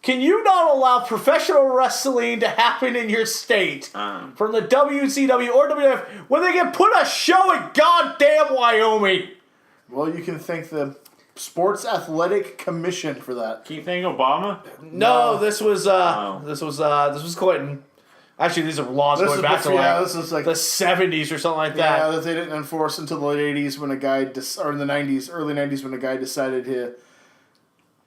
can you not allow professional wrestling to happen in your state from the WCW or WWF when they can put a show in goddamn Wyoming? Well, you can thank the Sports Athletic Commission for that. Can you thank Obama? No, this was Clinton. Actually, these are laws going back to this is like the 70s or something like yeah, that. that they didn't enforce until the late 80s when a guy or in the 90s, early 90s when a guy decided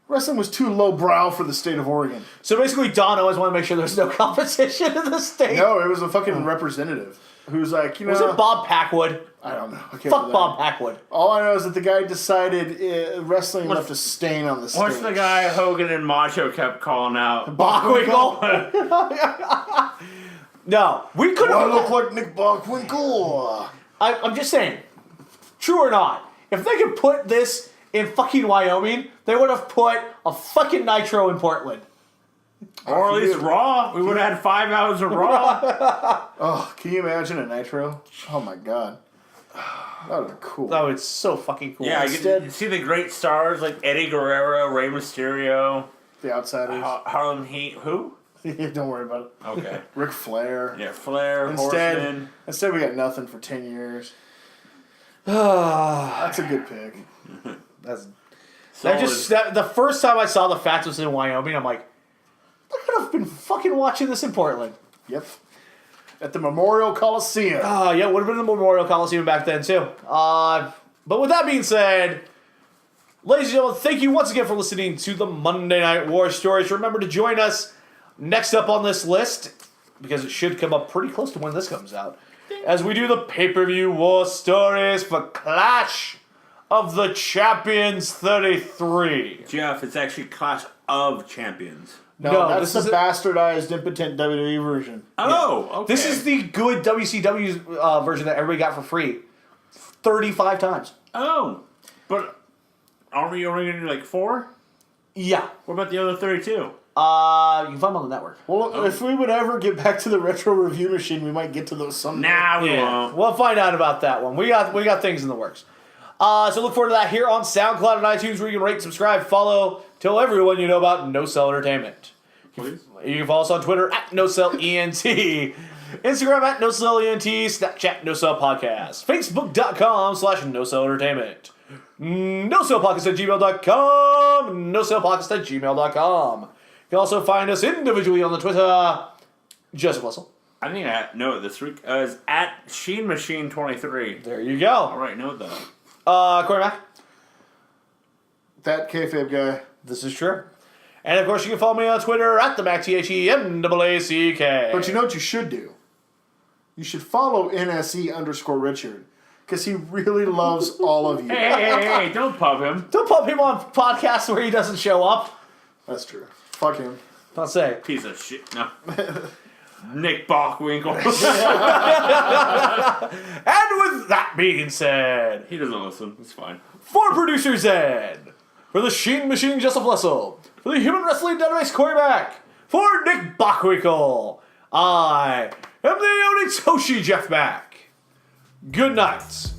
wrestling was too lowbrow for the state of Oregon. So basically, Don Owens wanted to make sure there's no competition in the state. No, it was a fucking representative who's like, Was it Bob Packwood? I don't know. I can't Fuck remember Bob that. Packwood. All I know is that the guy decided wrestling left a stain on the stage. What's the guy Hogan and Macho kept calling out? Bockwinkel? No, we couldn't. I look like Nick Bockwinkel. I'm just saying, true or not, if they could put this in fucking Wyoming, they would have put a fucking Nitro in Portland. Or at least Raw. We would have had 5 hours of Raw. Oh, can you imagine a Nitro? Oh my god. That would be cool. That was so fucking cool. Yeah, Instead, you see the great stars like Eddie Guerrero, Rey Mysterio, The Outsiders. Harlem Heat. Who? Don't worry about it. Okay. Ric Flair. Yeah, Flair, Horseman. Instead, we got nothing for 10 years. That's a good pick. the first time I saw the Fats was in Wyoming, I'm like, I could have been fucking watching this in Portland. Yep. At the Memorial Coliseum. Yeah, it would have been the Memorial Coliseum back then too. But with that being said, Ladies and gentlemen, thank you once again for listening to the Monday Night War Stories. Remember to join us next up on this list, because it should come up pretty close to when this comes out, as we do the pay-per-view War Stories for Clash of the Champions 33. Jeff, it's actually Clash of Champions. No, this that's is the bastardized, impotent WWE version. Oh, okay. This is the good WCW version that everybody got for free 35 times. Oh, but aren't we only going to do like 4? Yeah. What about the other 32? You can find them on the network. Well, if we would ever get back to the retro review machine, we might get to those someday. Nah, we won't. We'll find out about that one. We got things in the works. So look forward to that here on SoundCloud and iTunes, where you can rate, subscribe, follow, tell everyone you know about No Cell Entertainment. Please. You can follow us on Twitter at NoCellENT, Instagram at NoCellENT, Snapchat NoCell Podcast, Facebook.com/NoCellEntertainment, NoCellPodcast@gmail.com, NoCellPodcast@gmail.com. You can also find us individually on the Twitter. Joseph Wessel. I think I know it this week. It's at Sheen Machine 23. There you All go. right, note that. Corey Mack. That kayfabe guy. This is true. And of course, you can follow me on Twitter at the MacTheMAACK. But you know what you should do? You should follow NSE_Richard. Because he really loves all of you. Hey, don't pub him. Don't put him on podcasts where he doesn't show up. That's true. Fuck him. I'll say. Piece of shit. No. Nick Bockwinkel. And with that being said, He doesn't listen. It's fine. for producer Zed, for the Sheen Machine Joseph Wessel, for the Human Wrestling Database Corey Mack, for Nick Bockwinkel, I am the Onitoshi Jeff Mack. Good night.